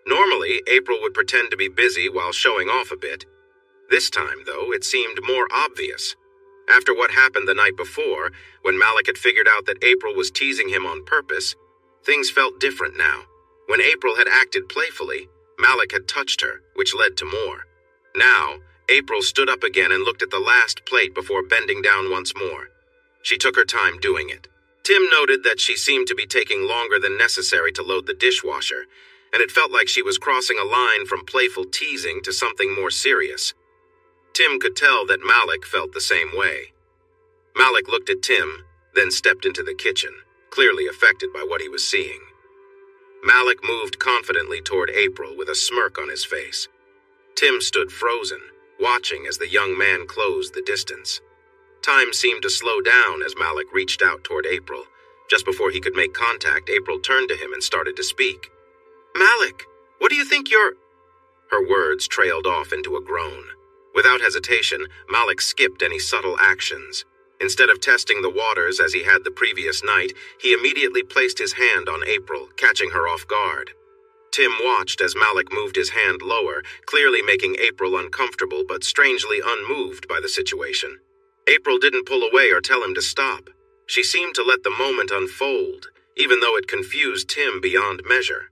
Normally, April would pretend to be busy while showing off a bit. This time, though, it seemed more obvious. After what happened the night before, when Malik had figured out that April was teasing him on purpose, things felt different now. When April had acted playfully, Malik had touched her, which led to more. Now, April stood up again and looked at the last plate before bending down once more. She took her time doing it. Tim noted that she seemed to be taking longer than necessary to load the dishwasher, and it felt like she was crossing a line from playful teasing to something more serious. Tim could tell that Malik felt the same way. Malik looked at Tim, then stepped into the kitchen, clearly affected by what he was seeing. Malik moved confidently toward April with a smirk on his face. Tim stood frozen, watching as the young man closed the distance. Time seemed to slow down as Malik reached out toward April. Just before he could make contact, April turned to him and started to speak. Malik, what do you think you're... Her words trailed off into a groan. Without hesitation, Malik skipped any subtle actions. Instead of testing the waters as he had the previous night, he immediately placed his hand on April, catching her off guard. Tim watched as Malik moved his hand lower, clearly making April uncomfortable but strangely unmoved by the situation. April didn't pull away or tell him to stop. She seemed to let the moment unfold, even though it confused Tim beyond measure.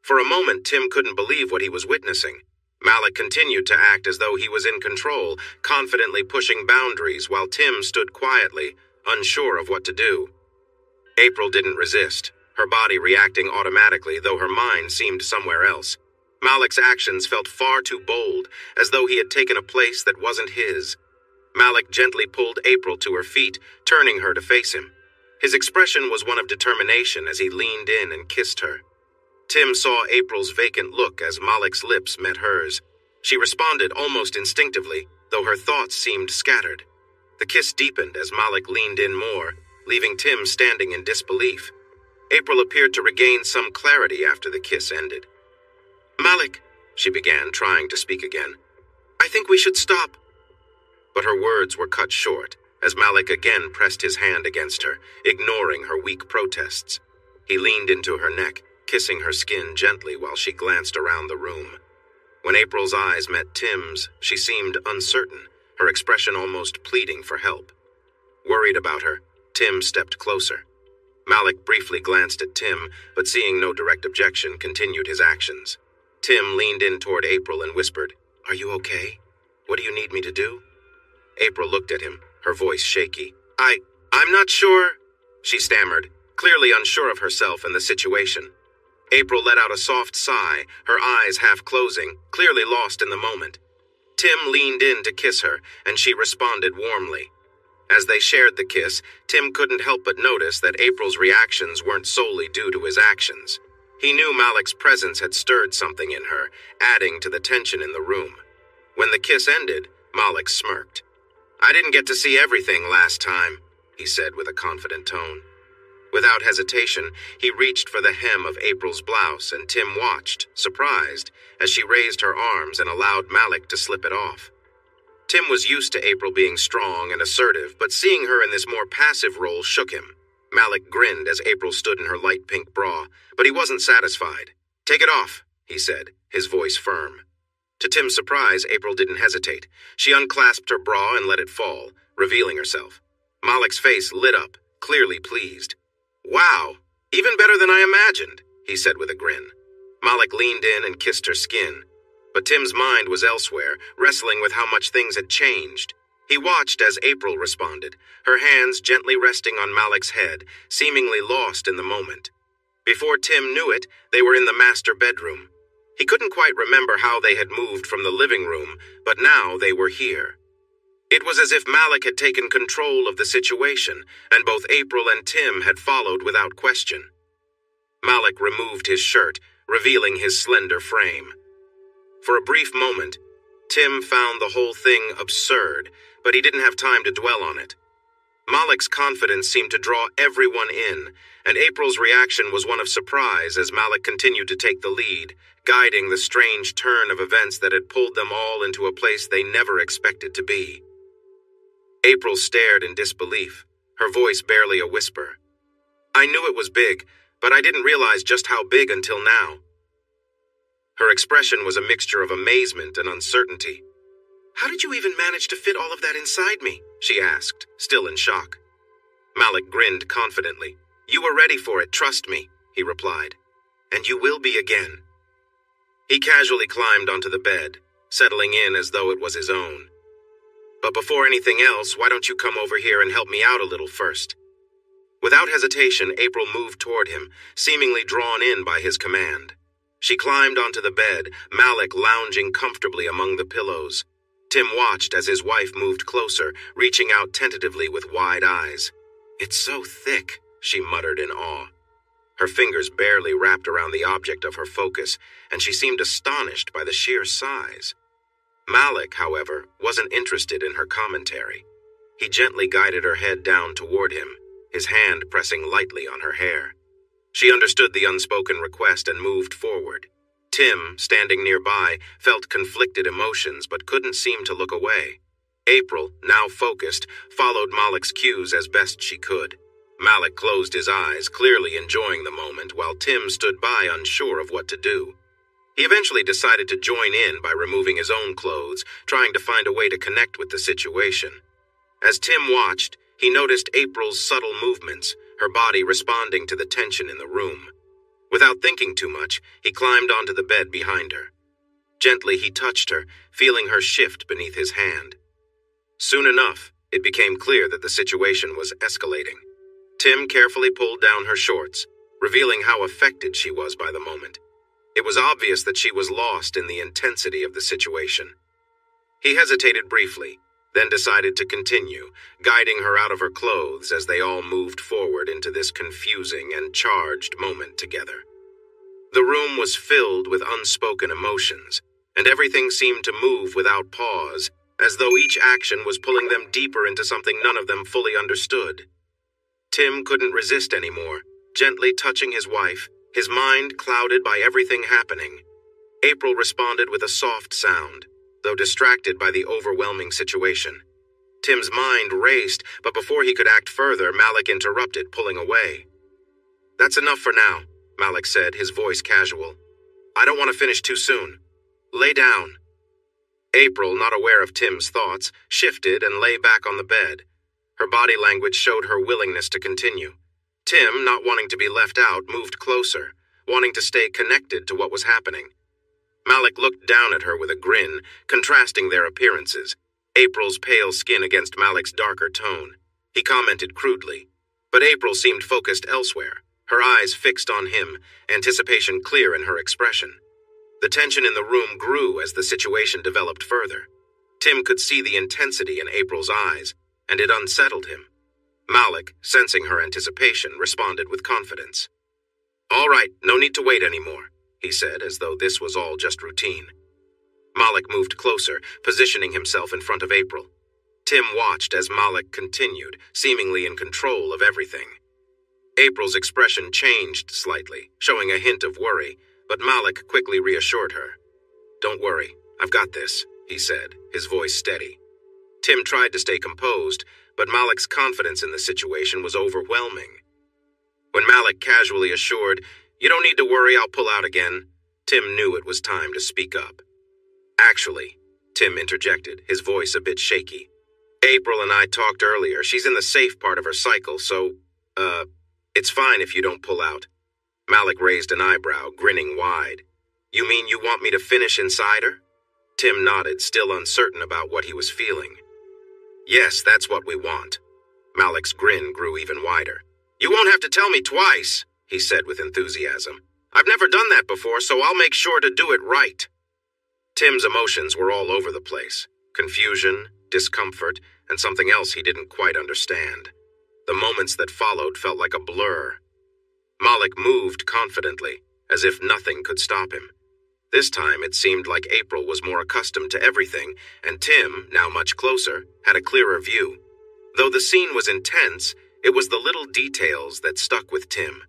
For a moment, Tim couldn't believe what he was witnessing. Malik continued to act as though he was in control, confidently pushing boundaries while Tim stood quietly, unsure of what to do. April didn't resist, her body reacting automatically, though her mind seemed somewhere else. Malik's actions felt far too bold, as though he had taken a place that wasn't his. Malik gently pulled April to her feet, turning her to face him. His expression was one of determination as he leaned in and kissed her. Tim saw April's vacant look as Malik's lips met hers. She responded almost instinctively, though her thoughts seemed scattered. The kiss deepened as Malik leaned in more, leaving Tim standing in disbelief. April appeared to regain some clarity after the kiss ended. Malik, she began, trying to speak again. I think we should stop. but her words were cut short as Malik again pressed his hand against her, ignoring her weak protests. He leaned into her neck, kissing her skin gently while she glanced around the room. When April's eyes met Tim's, she seemed uncertain, her expression almost pleading for help. Worried about her, Tim stepped closer. Malik briefly glanced at Tim, but seeing no direct objection, continued his actions. Tim leaned in toward April and whispered, "Are you okay? What do you need me to do?" April looked at him, her voice shaky. I'm not sure," she stammered, clearly unsure of herself and the situation. April let out a soft sigh, her eyes half closing, clearly lost in the moment. Tim leaned in to kiss her, and she responded warmly. As they shared the kiss, Tim couldn't help but notice that April's reactions weren't solely due to his actions. He knew Malik's presence had stirred something in her, adding to the tension in the room. When the kiss ended, Malik smirked. "I didn't get to see everything last time," he said with a confident tone. Without hesitation, he reached for the hem of April's blouse, and Tim watched, surprised, as she raised her arms and allowed Malik to slip it off. Tim was used to April being strong and assertive, but seeing her in this more passive role shook him. Malik grinned as April stood in her light pink bra, but he wasn't satisfied. "Take it off," he said, his voice firm. To Tim's surprise, April didn't hesitate. She unclasped her bra and let it fall, revealing herself. Malik's face lit up, clearly pleased. "Wow, even better than I imagined," he said with a grin. Malik leaned in and kissed her skin. But Tim's mind was elsewhere, wrestling with how much things had changed. He watched as April responded, her hands gently resting on Malik's head, seemingly lost in the moment. Before Tim knew it, they were in the master bedroom. He couldn't quite remember how they had moved from the living room, but now they were here. It was as if Malik had taken control of the situation, and both April and Tim had followed without question. Malik removed his shirt, revealing his slender frame. For a brief moment, Tim found the whole thing absurd, but he didn't have time to dwell on it. Malik's confidence seemed to draw everyone in, and April's reaction was one of surprise as Malik continued to take the lead, guiding the strange turn of events that had pulled them all into a place they never expected to be. April stared in disbelief, her voice barely a whisper. "I knew it was big, but I didn't realize just how big until now." Her expression was a mixture of amazement and uncertainty. "How did you even manage to fit all of that inside me?" she asked, still in shock. Malik grinned confidently. "You were ready for it, trust me," he replied. "And you will be again." He casually climbed onto the bed, settling in as though it was his own. "But before anything else, why don't you come over here and help me out a little first?" Without hesitation, April moved toward him, seemingly drawn in by his command. She climbed onto the bed, Malik lounging comfortably among the pillows. Tim watched as his wife moved closer, reaching out tentatively with wide eyes. "It's so thick," she muttered in awe. Her fingers barely wrapped around the object of her focus, and she seemed astonished by the sheer size. Malik, however, wasn't interested in her commentary. He gently guided her head down toward him, his hand pressing lightly on her hair. She understood the unspoken request and moved forward. Tim, standing nearby, felt conflicted emotions but couldn't seem to look away. April, now focused, followed Malik's cues as best she could. Malik closed his eyes, clearly enjoying the moment, while Tim stood by unsure of what to do. He eventually decided to join in by removing his own clothes, trying to find a way to connect with the situation. As Tim watched, he noticed April's subtle movements, her body responding to the tension in the room. Without thinking too much, he climbed onto the bed behind her. Gently he touched her, feeling her shift beneath his hand. Soon enough, it became clear that the situation was escalating. Tim carefully pulled down her shorts, revealing how affected she was by the moment. It was obvious that she was lost in the intensity of the situation. He hesitated briefly, then decided to continue, guiding her out of her clothes as they all moved forward into this confusing and charged moment together. The room was filled with unspoken emotions, and everything seemed to move without pause, as though each action was pulling them deeper into something none of them fully understood. Tim couldn't resist anymore, gently touching his wife, his mind clouded by everything happening. April responded with a soft sound, though distracted by the overwhelming situation. Tim's mind raced, but before he could act further, Malik interrupted, pulling away. "That's enough for now," Malik said, his voice casual. "I don't want to finish too soon. Lay down." April, not aware of Tim's thoughts, shifted and lay back on the bed. Her body language showed her willingness to continue. Tim, not wanting to be left out, moved closer, wanting to stay connected to what was happening. Malik looked down at her with a grin, contrasting their appearances, April's pale skin against Malik's darker tone. He commented crudely, but April seemed focused elsewhere, her eyes fixed on him, anticipation clear in her expression. The tension in the room grew as the situation developed further. Tim could see the intensity in April's eyes, and it unsettled him. Malik, sensing her anticipation, responded with confidence. "All right, no need to wait anymore," he said, as though this was all just routine. Malik moved closer, positioning himself in front of April. Tim watched as Malik continued, seemingly in control of everything. April's expression changed slightly, showing a hint of worry, but Malik quickly reassured her. "Don't worry, I've got this," he said, his voice steady. Tim tried to stay composed, but Malik's confidence in the situation was overwhelming. When Malik casually assured, "You don't need to worry, I'll pull out again," Tim knew it was time to speak up. "Actually," Tim interjected, his voice a bit shaky. "April and I talked earlier. She's in the safe part of her cycle, so, it's fine if you don't pull out." Malik raised an eyebrow, grinning wide. "You mean you want me to finish inside her?" Tim nodded, still uncertain about what he was feeling. "Yes, that's what we want." Malik's grin grew even wider. "You won't have to tell me twice," he said with enthusiasm. "I've never done that before, so I'll make sure to do it right." Tim's emotions were all over the place. Confusion, discomfort, and something else he didn't quite understand. The moments that followed felt like a blur. Malik moved confidently, as if nothing could stop him. This time it seemed like April was more accustomed to everything, and Tim, now much closer, had a clearer view. Though the scene was intense, it was the little details that stuck with Tim.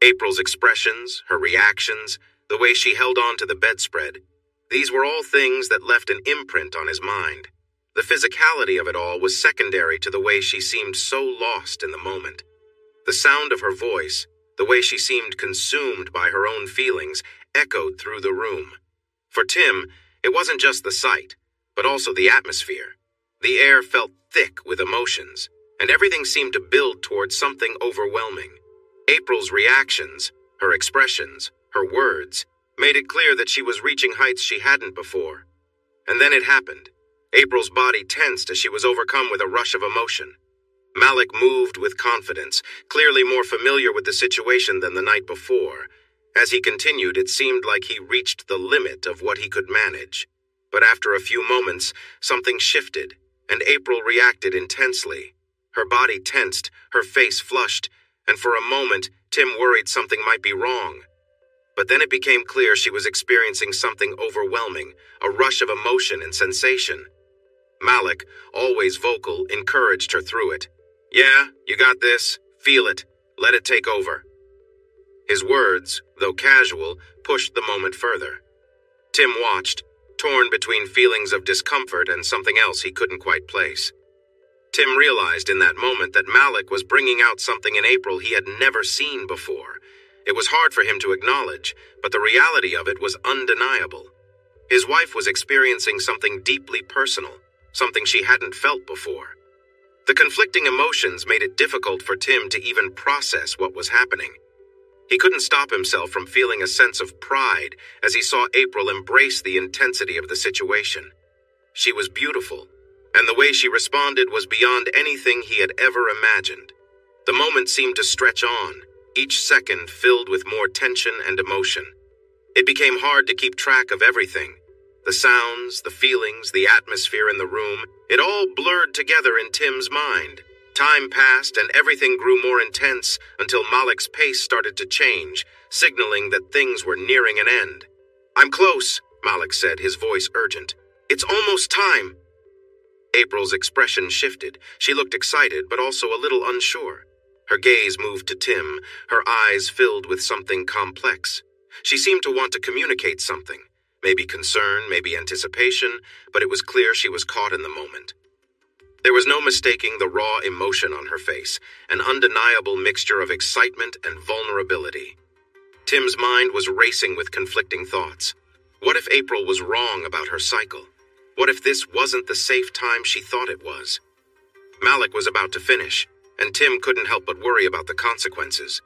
April's expressions, her reactions, the way she held on to the bedspread. These were all things that left an imprint on his mind. The physicality of it all was secondary to the way she seemed so lost in the moment. The sound of her voice, the way she seemed consumed by her own feelings, echoed through the room. For Tim, it wasn't just the sight, but also the atmosphere. The air felt thick with emotions, and everything seemed to build towards something overwhelming. April's reactions, her expressions, her words, made it clear that she was reaching heights she hadn't before. And then it happened. April's body tensed as she was overcome with a rush of emotion. Malik moved with confidence, clearly more familiar with the situation than the night before. As he continued, it seemed like he reached the limit of what he could manage. But after a few moments, something shifted, and April reacted intensely. Her body tensed, her face flushed, and for a moment, Tim worried something might be wrong. But then it became clear she was experiencing something overwhelming, a rush of emotion and sensation. Malik, always vocal, encouraged her through it. "Yeah, you got this. Feel it. Let it take over." His words, though casual, pushed the moment further. Tim watched, torn between feelings of discomfort and something else he couldn't quite place. Tim realized in that moment that Malik was bringing out something in April he had never seen before. It was hard for him to acknowledge, but the reality of it was undeniable. His wife was experiencing something deeply personal, something she hadn't felt before. The conflicting emotions made it difficult for Tim to even process what was happening. He couldn't stop himself from feeling a sense of pride as he saw April embrace the intensity of the situation. She was beautiful, and the way she responded was beyond anything he had ever imagined. The moment seemed to stretch on, each second filled with more tension and emotion. It became hard to keep track of everything. The sounds, the feelings, the atmosphere in the room, it all blurred together in Tim's mind. Time passed and everything grew more intense until Malik's pace started to change, signaling that things were nearing an end. "I'm close," Malik said, his voice urgent. "It's almost time." April's expression shifted. She looked excited, but also a little unsure. Her gaze moved to Tim, her eyes filled with something complex. She seemed to want to communicate something, maybe concern, maybe anticipation, but it was clear she was caught in the moment. There was no mistaking the raw emotion on her face, an undeniable mixture of excitement and vulnerability. Tim's mind was racing with conflicting thoughts. What if April was wrong about her cycle? What if this wasn't the safe time she thought it was? Malik was about to finish, and Tim couldn't help but worry about the consequences.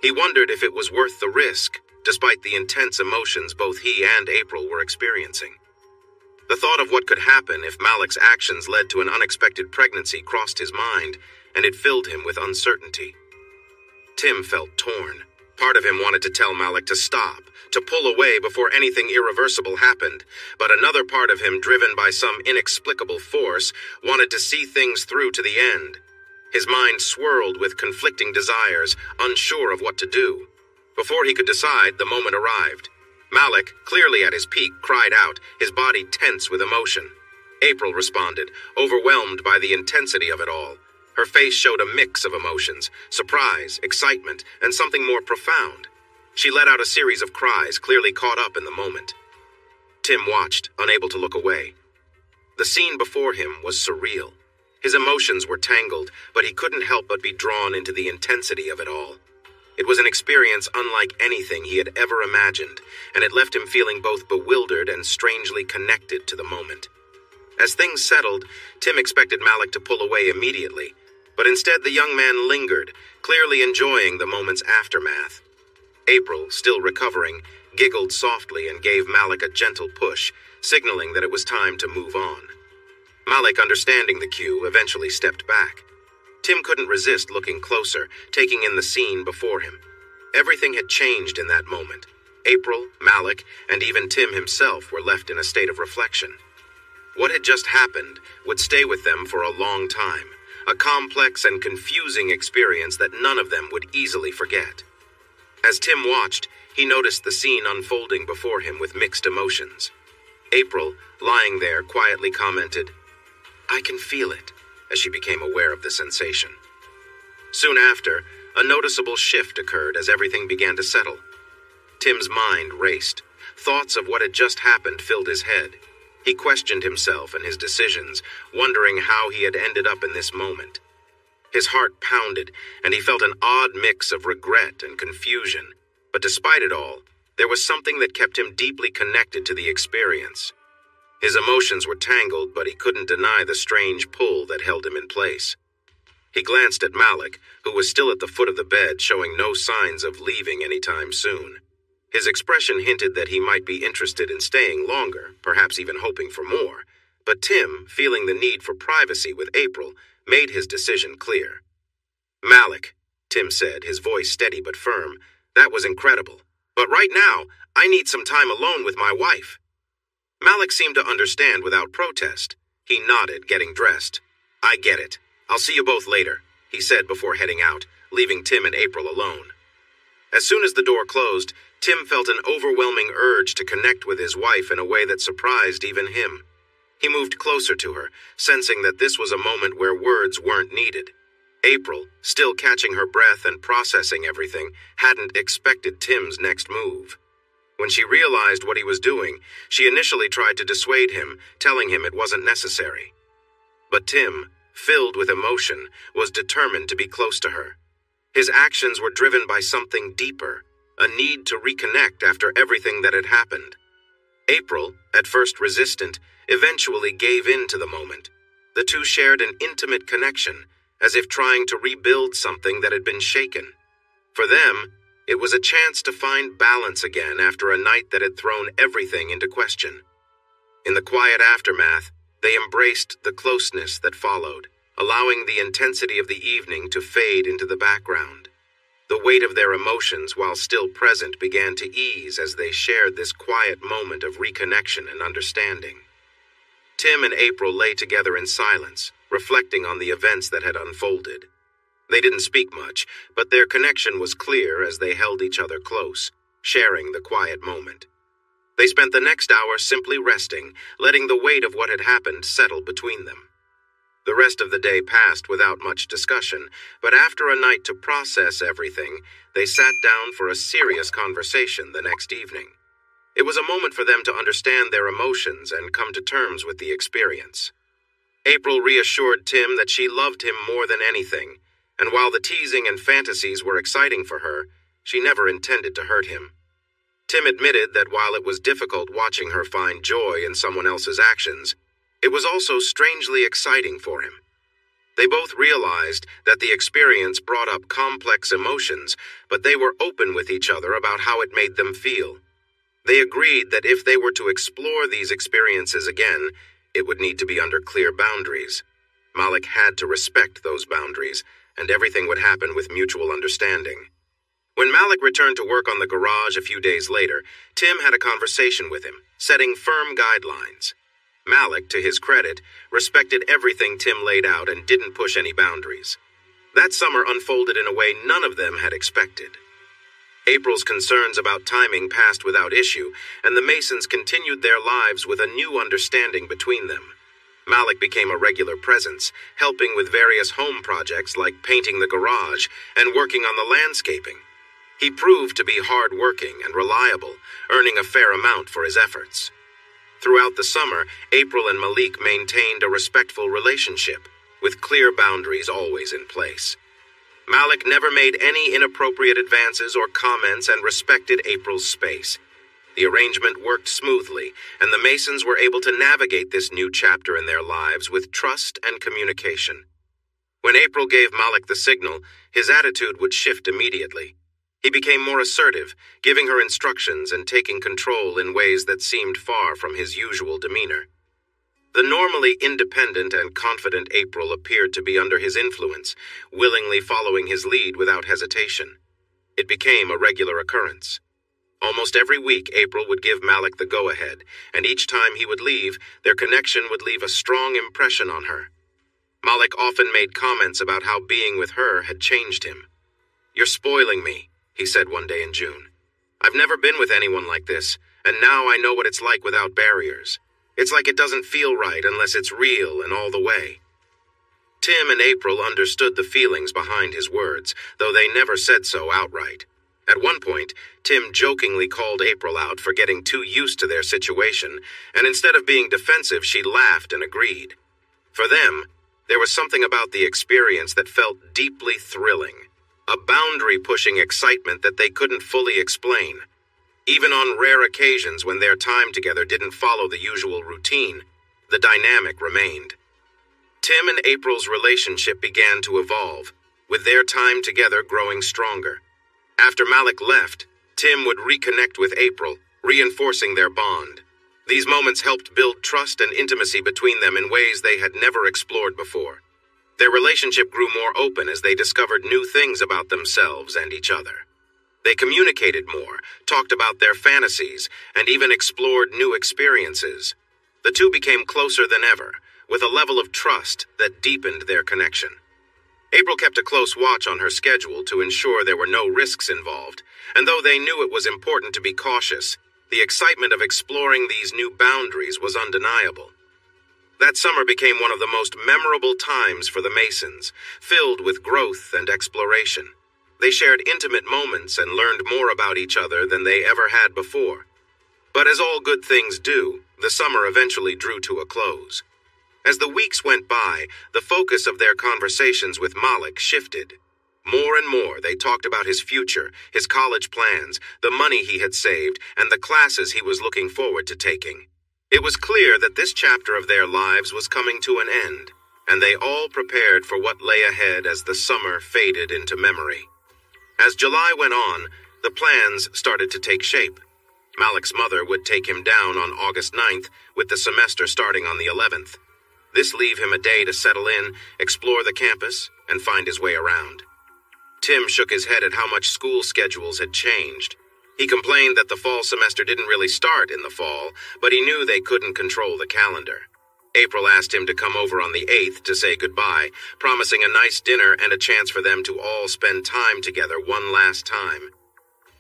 He wondered if it was worth the risk, despite the intense emotions both he and April were experiencing. The thought of what could happen if Malik's actions led to an unexpected pregnancy crossed his mind, and it filled him with uncertainty. Tim felt torn. Part of him wanted to tell Malik to stop, to pull away before anything irreversible happened, but another part of him, driven by some inexplicable force, wanted to see things through to the end. His mind swirled with conflicting desires, unsure of what to do. Before he could decide, the moment arrived. Malik, clearly at his peak, cried out, his body tense with emotion. April responded, overwhelmed by the intensity of it all. Her face showed a mix of emotions, surprise, excitement, and something more profound. She let out a series of cries, clearly caught up in the moment. Tim watched, unable to look away. The scene before him was surreal. His emotions were tangled, but he couldn't help but be drawn into the intensity of it all. It was an experience unlike anything he had ever imagined, and it left him feeling both bewildered and strangely connected to the moment. As things settled, Tim expected Malik to pull away immediately, but instead the young man lingered, clearly enjoying the moment's aftermath. April, still recovering, giggled softly and gave Malik a gentle push, signaling that it was time to move on. Malik, understanding the cue, eventually stepped back. Tim couldn't resist looking closer, taking in the scene before him. Everything had changed in that moment. April, Malik, and even Tim himself were left in a state of reflection. What had just happened would stay with them for a long time, a complex and confusing experience that none of them would easily forget. As Tim watched, he noticed the scene unfolding before him with mixed emotions. April, lying there, quietly commented, "I can feel it," as she became aware of the sensation. Soon after, a noticeable shift occurred as everything began to settle. Tim's mind raced. Thoughts of what had just happened filled his head. He questioned himself and his decisions, wondering how he had ended up in this moment. His heart pounded, and he felt an odd mix of regret and confusion. But despite it all, there was something that kept him deeply connected to the experience. His emotions were tangled, but he couldn't deny the strange pull that held him in place. He glanced at Malik, who was still at the foot of the bed, showing no signs of leaving anytime soon. His expression hinted that he might be interested in staying longer, perhaps even hoping for more. But Tim, feeling the need for privacy with April, made his decision clear. "Malik," Tim said, his voice steady but firm, "that was incredible. But right now, I need some time alone with my wife." Malik seemed to understand without protest. He nodded, getting dressed. "I get it. I'll see you both later," he said before heading out, leaving Tim and April alone. As soon as the door closed, Tim felt an overwhelming urge to connect with his wife in a way that surprised even him. He moved closer to her, sensing that this was a moment where words weren't needed. April, still catching her breath and processing everything, hadn't expected Tim's next move. When she realized what he was doing, she initially tried to dissuade him, telling him it wasn't necessary. But Tim, filled with emotion, was determined to be close to her. His actions were driven by something deeper, a need to reconnect after everything that had happened. April, at first resistant, eventually gave in to the moment. The two shared an intimate connection, as if trying to rebuild something that had been shaken. For them, it was a chance to find balance again after a night that had thrown everything into question. In the quiet aftermath, they embraced the closeness that followed, allowing the intensity of the evening to fade into the background. The weight of their emotions, while still present, began to ease as they shared this quiet moment of reconnection and understanding. Tim and April lay together in silence, reflecting on the events that had unfolded. They didn't speak much, but their connection was clear as they held each other close, sharing the quiet moment. They spent the next hour simply resting, letting the weight of what had happened settle between them. The rest of the day passed without much discussion, but after a night to process everything, they sat down for a serious conversation the next evening. It was a moment for them to understand their emotions and come to terms with the experience. April reassured Tim that she loved him more than anything, and while the teasing and fantasies were exciting for her, she never intended to hurt him. Tim admitted that while it was difficult watching her find joy in someone else's actions, it was also strangely exciting for him. They both realized that the experience brought up complex emotions, but they were open with each other about how it made them feel. They agreed that if they were to explore these experiences again, it would need to be under clear boundaries. Malik had to respect those boundaries, and everything would happen with mutual understanding. When Malik returned to work on the garage a few days later, Tim had a conversation with him, setting firm guidelines. Malik, to his credit, respected everything Tim laid out and didn't push any boundaries. That summer unfolded in a way none of them had expected. April's concerns about timing passed without issue, and the Masons continued their lives with a new understanding between them. Malik became a regular presence, helping with various home projects like painting the garage and working on the landscaping. He proved to be hard-working and reliable, earning a fair amount for his efforts. Throughout the summer, April and Malik maintained a respectful relationship, with clear boundaries always in place. Malik never made any inappropriate advances or comments and respected April's space. The arrangement worked smoothly, and the Masons were able to navigate this new chapter in their lives with trust and communication. When April gave Malik the signal, his attitude would shift immediately. He became more assertive, giving her instructions and taking control in ways that seemed far from his usual demeanor. The normally independent and confident April appeared to be under his influence, willingly following his lead without hesitation. It became a regular occurrence. Almost every week, April would give Malik the go-ahead, and each time he would leave, their connection would leave a strong impression on her. Malik often made comments about how being with her had changed him. "You're spoiling me," he said one day in June. "I've never been with anyone like this, and now I know what it's like without barriers. It's like it doesn't feel right unless it's real and all the way." Tim and April understood the feelings behind his words, though they never said so outright. At one point, Tim jokingly called April out for getting too used to their situation, and instead of being defensive, she laughed and agreed. For them, there was something about the experience that felt deeply thrilling, a boundary-pushing excitement that they couldn't fully explain. Even on rare occasions when their time together didn't follow the usual routine, the dynamic remained. Tim and April's relationship began to evolve, with their time together growing stronger. After Malik left, Tim would reconnect with April, reinforcing their bond. These moments helped build trust and intimacy between them in ways they had never explored before. Their relationship grew more open as they discovered new things about themselves and each other. They communicated more, talked about their fantasies, and even explored new experiences. The two became closer than ever, with a level of trust that deepened their connection. April kept a close watch on her schedule to ensure there were no risks involved, and though they knew it was important to be cautious, the excitement of exploring these new boundaries was undeniable. That summer became one of the most memorable times for the Masons, filled with growth and exploration. They shared intimate moments and learned more about each other than they ever had before. But as all good things do, the summer eventually drew to a close. As the weeks went by, the focus of their conversations with Malik shifted. More and more, they talked about his future, his college plans, the money he had saved, and the classes he was looking forward to taking. It was clear that this chapter of their lives was coming to an end, and they all prepared for what lay ahead as the summer faded into memory. As July went on, the plans started to take shape. Malik's mother would take him down on August 9th, with the semester starting on the 11th. This leave him a day to settle in, explore the campus, and find his way around. Tim shook his head at how much school schedules had changed. He complained that the fall semester didn't really start in the fall, but he knew they couldn't control the calendar. April asked him to come over on the 8th to say goodbye, promising a nice dinner and a chance for them to all spend time together one last time.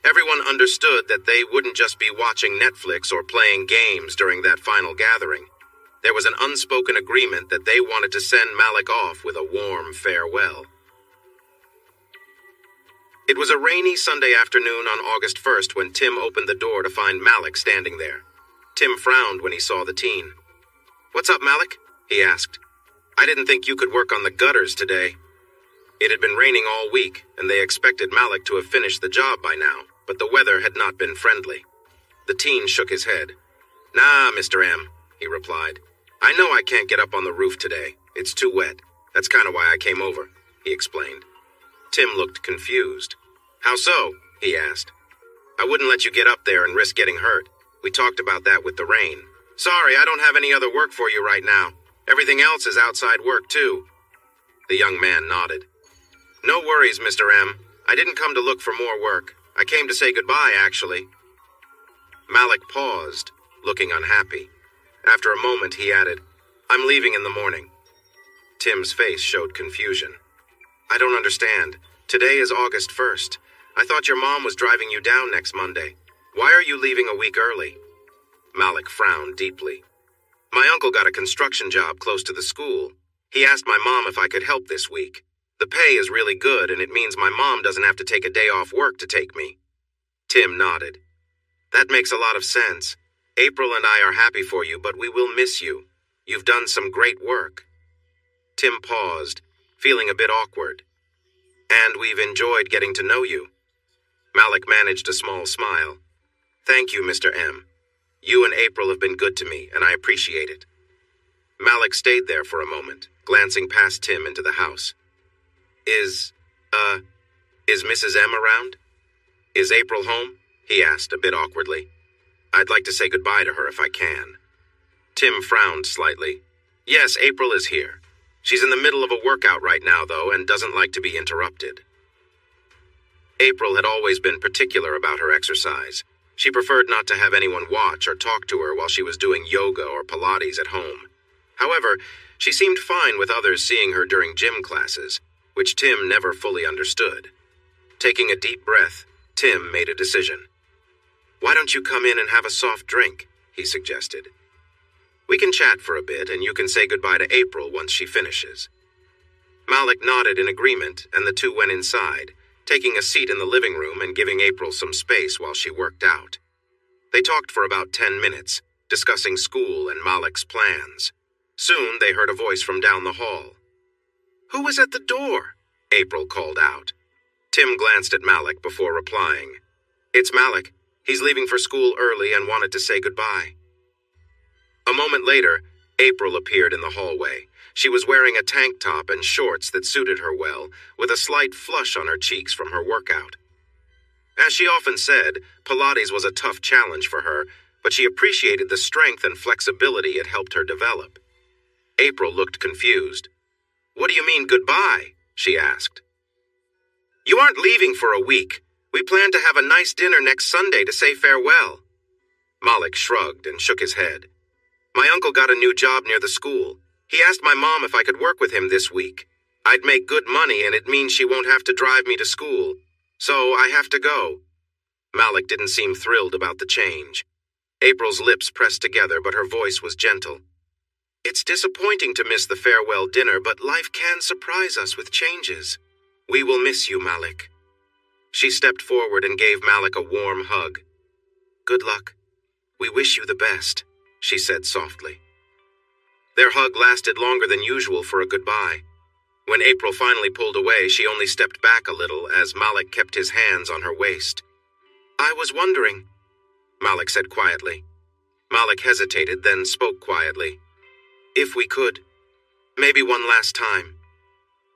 Everyone understood that they wouldn't just be watching Netflix or playing games during that final gathering. There was an unspoken agreement that they wanted to send Malik off with a warm farewell. It was a rainy Sunday afternoon on August 1st when Tim opened the door to find Malik standing there. Tim frowned when he saw the teen. "What's up, Malik?" he asked. I didn't think you could work on the gutters today. It had been raining all week, and they expected Malik to have finished the job by now, but the weather had not been friendly. The teen shook his head. Nah, Mr. M, he replied. I know I can't get up on the roof today. It's too wet. That's kind of why I came over, he explained. Tim looked confused. How so? He asked. I wouldn't let you get up there and risk getting hurt. We talked about that with the rain. Sorry, I don't have any other work for you right now. Everything else is outside work, too. The young man nodded. No worries, Mr. M. I didn't come to look for more work. I came to say goodbye, actually. Malik paused, looking unhappy. After a moment, he added, I'm leaving in the morning. Tim's face showed confusion. I don't understand. Today is August 1st. I thought your mom was driving you down next Monday. Why are you leaving a week early? Malik frowned deeply. My uncle got a construction job close to the school. He asked my mom if I could help this week. The pay is really good, and it means my mom doesn't have to take a day off work to take me. Tim nodded. That makes a lot of sense. April and I are happy for you, but we will miss you. You've done some great work. Tim paused, feeling a bit awkward. And we've enjoyed getting to know you. Malik managed a small smile. Thank you, Mr. M. You and April have been good to me, and I appreciate it. Malik stayed there for a moment, glancing past Tim into the house. Is Mrs. M around? Is April home? He asked a bit awkwardly. I'd like to say goodbye to her if I can. Tim frowned slightly. Yes, April is here. She's in the middle of a workout right now, though, and doesn't like to be interrupted. April had always been particular about her exercise. She preferred not to have anyone watch or talk to her while she was doing yoga or Pilates at home. However, she seemed fine with others seeing her during gym classes, which Tim never fully understood. Taking a deep breath, Tim made a decision. Why don't you come in and have a soft drink? He suggested. We can chat for a bit, and you can say goodbye to April once she finishes. Malik nodded in agreement, and the two went inside, taking a seat in the living room and giving April some space while she worked out. They talked for about 10 minutes, discussing school and Malik's plans. Soon they heard a voice from down the hall. Who was at the door? April called out. Tim glanced at Malik before replying. It's Malik. He's leaving for school early and wanted to say goodbye. A moment later, April appeared in the hallway. She was wearing a tank top and shorts that suited her well, with a slight flush on her cheeks from her workout. As she often said, Pilates was a tough challenge for her, but she appreciated the strength and flexibility it helped her develop. April looked confused. What do you mean goodbye? She asked. You aren't leaving for a week. We plan to have a nice dinner next Sunday to say farewell. Malik shrugged and shook his head. My uncle got a new job near the school. He asked my mom if I could work with him this week. I'd make good money, and it means she won't have to drive me to school. So I have to go. Malik didn't seem thrilled about the change. April's lips pressed together, but her voice was gentle. It's disappointing to miss the farewell dinner, but life can surprise us with changes. We will miss you, Malik. She stepped forward and gave Malik a warm hug. Good luck. We wish you the best, she said softly. Their hug lasted longer than usual for a goodbye. When April finally pulled away, she only stepped back a little as Malik kept his hands on her waist. I was wondering, Malik said quietly. Malik hesitated, then spoke quietly. If we could, maybe one last time.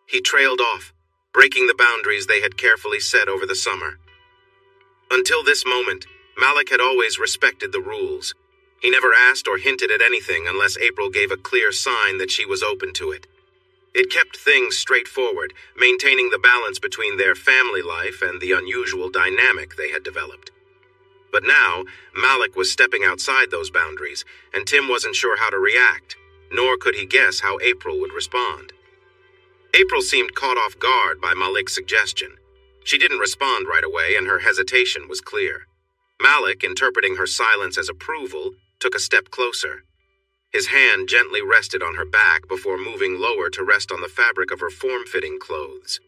He trailed off, breaking the boundaries they had carefully set over the summer. Until this moment, Malik had always respected the rules. He never asked or hinted at anything unless April gave a clear sign that she was open to it. It kept things straightforward, maintaining the balance between their family life and the unusual dynamic they had developed. But now, Malik was stepping outside those boundaries, and Tim wasn't sure how to react, nor could he guess how April would respond. April seemed caught off guard by Malik's suggestion. She didn't respond right away, and her hesitation was clear. Malik, interpreting her silence as approval, took a step closer. His hand gently rested on her back before moving lower to rest on the fabric of her form-fitting clothes.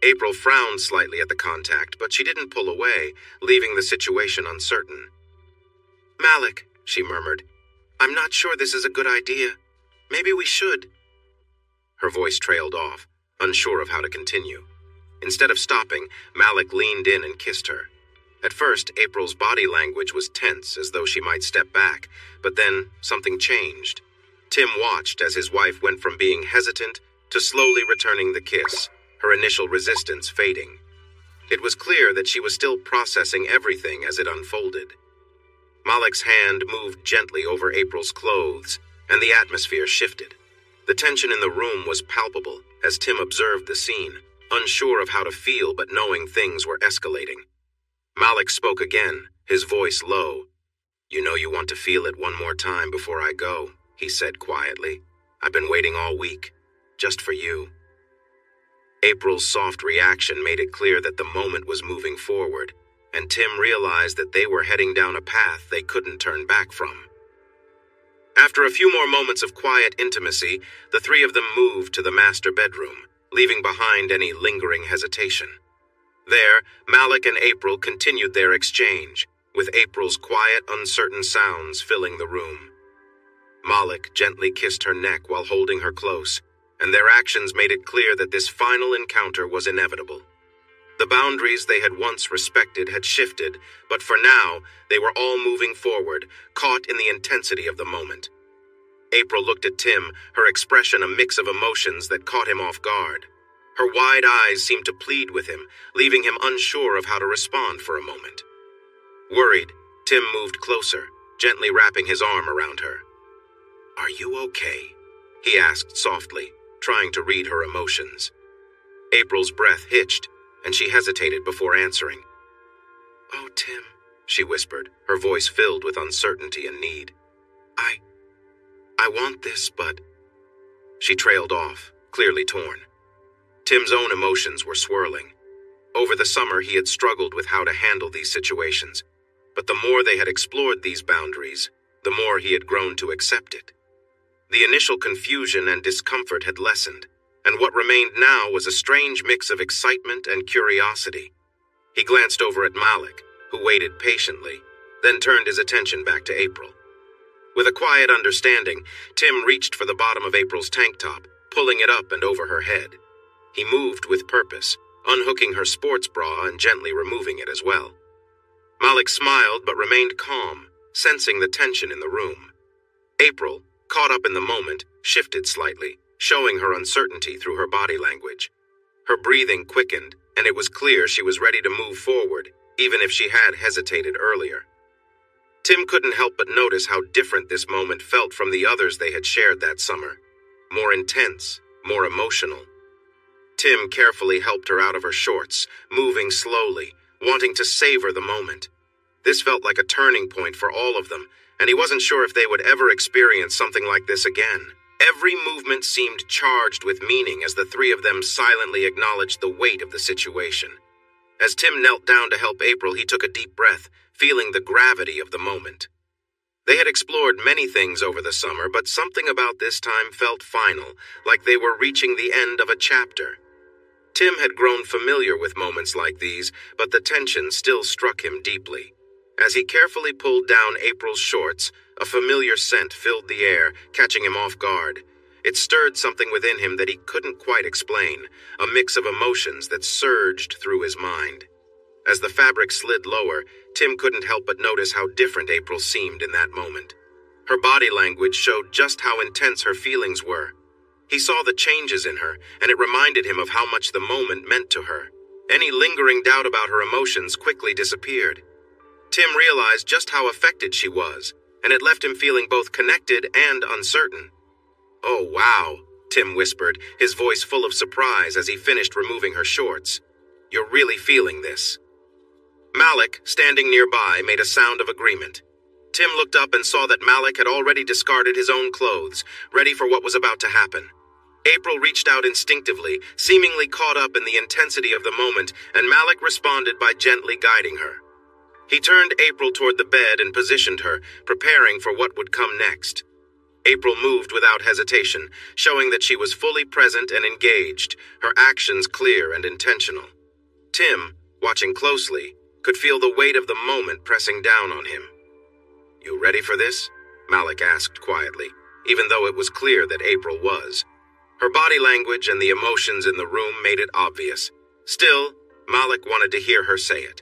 April frowned slightly at the contact, but she didn't pull away, leaving the situation uncertain. Malik, she murmured, I'm not sure this is a good idea. Maybe we should. Her voice trailed off, unsure of how to continue. Instead of stopping, Malik leaned in and kissed her. At first, April's body language was tense, as though she might step back, but then something changed. Tim watched as his wife went from being hesitant to slowly returning the kiss, her initial resistance fading. It was clear that she was still processing everything as it unfolded. Malik's hand moved gently over April's clothes, and the atmosphere shifted. The tension in the room was palpable as Tim observed the scene, unsure of how to feel but knowing things were escalating. Malik spoke again, his voice low. "You know you want to feel it one more time before I go," he said quietly. "I've been waiting all week, just for you." April's soft reaction made it clear that the moment was moving forward, and Tim realized that they were heading down a path they couldn't turn back from. After a few more moments of quiet intimacy, the three of them moved to the master bedroom, leaving behind any lingering hesitation. There, Malik and April continued their exchange, with April's quiet, uncertain sounds filling the room. Malik gently kissed her neck while holding her close, and their actions made it clear that this final encounter was inevitable. The boundaries they had once respected had shifted, but for now, they were all moving forward, caught in the intensity of the moment. April looked at Tim, her expression a mix of emotions that caught him off guard. Her wide eyes seemed to plead with him, leaving him unsure of how to respond for a moment. Worried, Tim moved closer, gently wrapping his arm around her. "Are you okay?" he asked softly, trying to read her emotions. April's breath hitched, and she hesitated before answering. "Oh, Tim," she whispered, her voice filled with uncertainty and need. I want this, but..." She trailed off, clearly torn. Tim's own emotions were swirling. Over the summer, he had struggled with how to handle these situations, but the more they had explored these boundaries, the more he had grown to accept it. The initial confusion and discomfort had lessened, and what remained now was a strange mix of excitement and curiosity. He glanced over at Malik, who waited patiently, then turned his attention back to April. With a quiet understanding, Tim reached for the bottom of April's tank top, pulling it up and over her head. He moved with purpose, unhooking her sports bra and gently removing it as well. Malik smiled but remained calm, sensing the tension in the room. April, caught up in the moment, shifted slightly, showing her uncertainty through her body language. Her breathing quickened, and it was clear she was ready to move forward, even if she had hesitated earlier. Tim couldn't help but notice how different this moment felt from the others they had shared that summer. More intense, more emotional. Tim carefully helped her out of her shorts, moving slowly, wanting to savor the moment. This felt like a turning point for all of them, and he wasn't sure if they would ever experience something like this again. Every movement seemed charged with meaning as the three of them silently acknowledged the weight of the situation. As Tim knelt down to help April, he took a deep breath, feeling the gravity of the moment. They had explored many things over the summer, but something about this time felt final, like they were reaching the end of a chapter. Tim had grown familiar with moments like these, but the tension still struck him deeply. As he carefully pulled down April's shorts, a familiar scent filled the air, catching him off guard. It stirred something within him that he couldn't quite explain, a mix of emotions that surged through his mind. As the fabric slid lower, Tim couldn't help but notice how different April seemed in that moment. Her body language showed just how intense her feelings were. He saw the changes in her, and it reminded him of how much the moment meant to her. Any lingering doubt about her emotions quickly disappeared. Tim realized just how affected she was, and it left him feeling both connected and uncertain. "Oh, wow," Tim whispered, his voice full of surprise as he finished removing her shorts. "You're really feeling this." Malik, standing nearby, made a sound of agreement. Tim looked up and saw that Malik had already discarded his own clothes, ready for what was about to happen. April reached out instinctively, seemingly caught up in the intensity of the moment, and Malik responded by gently guiding her. He turned April toward the bed and positioned her, preparing for what would come next. April moved without hesitation, showing that she was fully present and engaged, her actions clear and intentional. Tim, watching closely, could feel the weight of the moment pressing down on him. "You ready for this?" Malik asked quietly, even though it was clear that April was. Her body language and the emotions in the room made it obvious. Still, Malik wanted to hear her say it.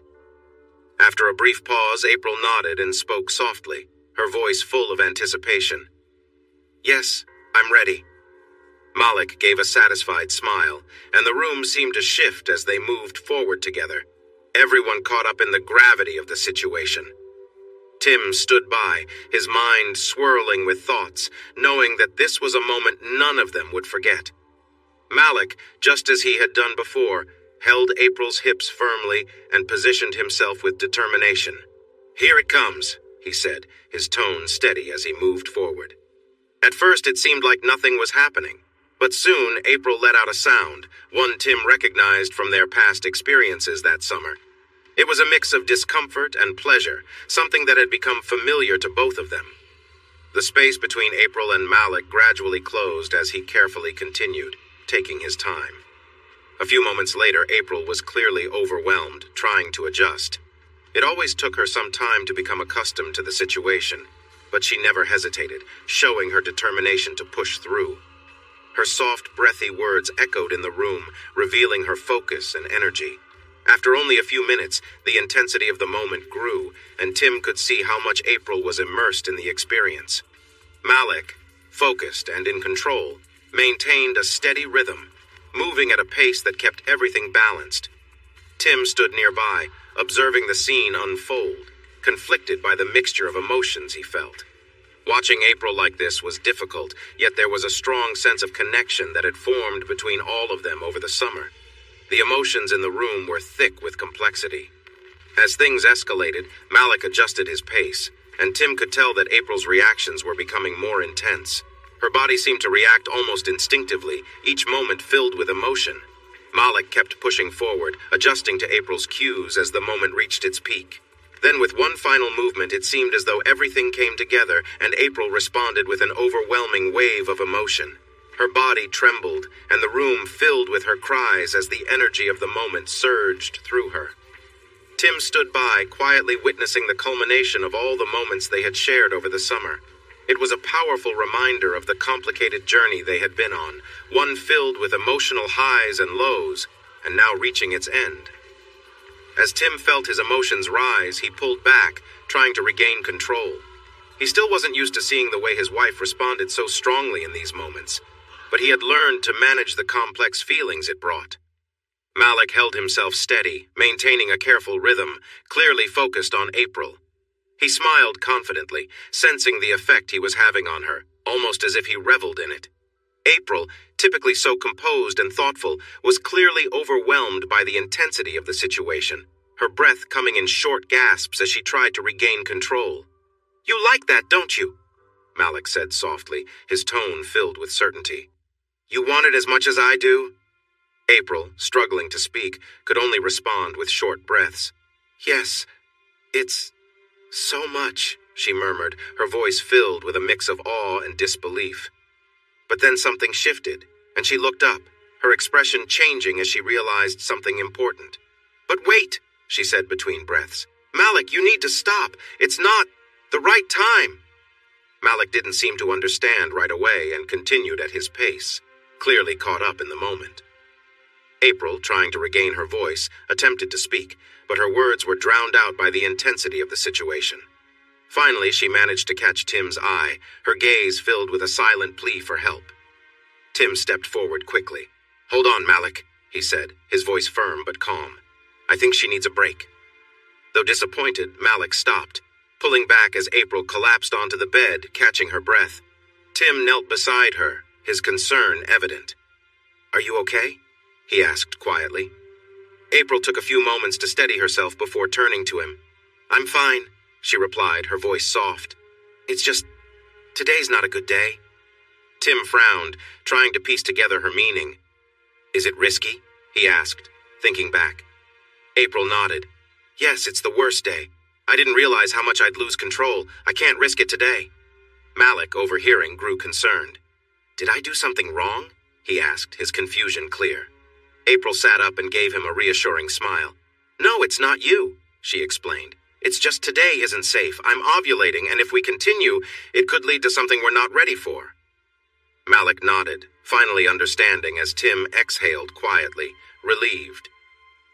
After a brief pause, April nodded and spoke softly, her voice full of anticipation. "Yes, I'm ready." Malik gave a satisfied smile, and the room seemed to shift as they moved forward together, everyone caught up in the gravity of the situation. Tim stood by, his mind swirling with thoughts, knowing that this was a moment none of them would forget. Malik, just as he had done before, held April's hips firmly and positioned himself with determination. "Here it comes," he said, his tone steady as he moved forward. At first it seemed like nothing was happening, but soon April let out a sound, one Tim recognized from their past experiences that summer. It was a mix of discomfort and pleasure, something that had become familiar to both of them. The space between April and Malik gradually closed as he carefully continued, taking his time. A few moments later, April was clearly overwhelmed, trying to adjust. It always took her some time to become accustomed to the situation, but she never hesitated, showing her determination to push through. Her soft, breathy words echoed in the room, revealing her focus and energy. After only a few minutes, the intensity of the moment grew, and Tim could see how much April was immersed in the experience. Malik, focused and in control, maintained a steady rhythm, moving at a pace that kept everything balanced. Tim stood nearby, observing the scene unfold, conflicted by the mixture of emotions he felt. Watching April like this was difficult, yet there was a strong sense of connection that had formed between all of them over the summer. The emotions in the room were thick with complexity. As things escalated, Malik adjusted his pace, and Tim could tell that April's reactions were becoming more intense. Her body seemed to react almost instinctively, each moment filled with emotion. Malik kept pushing forward, adjusting to April's cues as the moment reached its peak. Then with one final movement, it seemed as though everything came together, and April responded with an overwhelming wave of emotion. Her body trembled, and the room filled with her cries as the energy of the moment surged through her. Tim stood by, quietly witnessing the culmination of all the moments they had shared over the summer. It was a powerful reminder of the complicated journey they had been on, one filled with emotional highs and lows, and now reaching its end. As Tim felt his emotions rise, he pulled back, trying to regain control. He still wasn't used to seeing the way his wife responded so strongly in these moments, but he had learned to manage the complex feelings it brought. Malik held himself steady, maintaining a careful rhythm, clearly focused on April. He smiled confidently, sensing the effect he was having on her, almost as if he reveled in it. April, typically so composed and thoughtful, was clearly overwhelmed by the intensity of the situation, her breath coming in short gasps as she tried to regain control. "You like that, don't you?" Malik said softly, his tone filled with certainty. "You want it as much as I do?" April, struggling to speak, could only respond with short breaths. "Yes, it's so much," she murmured, her voice filled with a mix of awe and disbelief. But then something shifted, and she looked up, her expression changing as she realized something important. "But wait," she said between breaths. "Malik, you need to stop. It's not the right time." Malik didn't seem to understand right away and continued at his pace, clearly caught up in the moment. April, trying to regain her voice, attempted to speak, but her words were drowned out by the intensity of the situation. Finally, she managed to catch Tim's eye, her gaze filled with a silent plea for help. Tim stepped forward quickly. "Hold on, Malik," he said, his voice firm but calm. "I think she needs a break." Though disappointed, Malik stopped, pulling back as April collapsed onto the bed, catching her breath. Tim knelt beside her, his concern evident. "Are you okay?" he asked quietly. April took a few moments to steady herself before turning to him. "I'm fine," she replied, her voice soft. "It's just, today's not a good day." Tim frowned, trying to piece together her meaning. "Is it risky?" he asked, thinking back. April nodded. "Yes, it's the worst day. I didn't realize how much I'd lose control. I can't risk it today." Malik, overhearing, grew concerned. "Did I do something wrong?" he asked, his confusion clear. April sat up and gave him a reassuring smile. "No, it's not you," she explained. "It's just today isn't safe. I'm ovulating, and if we continue, it could lead to something we're not ready for." Malik nodded, finally understanding as Tim exhaled quietly, relieved.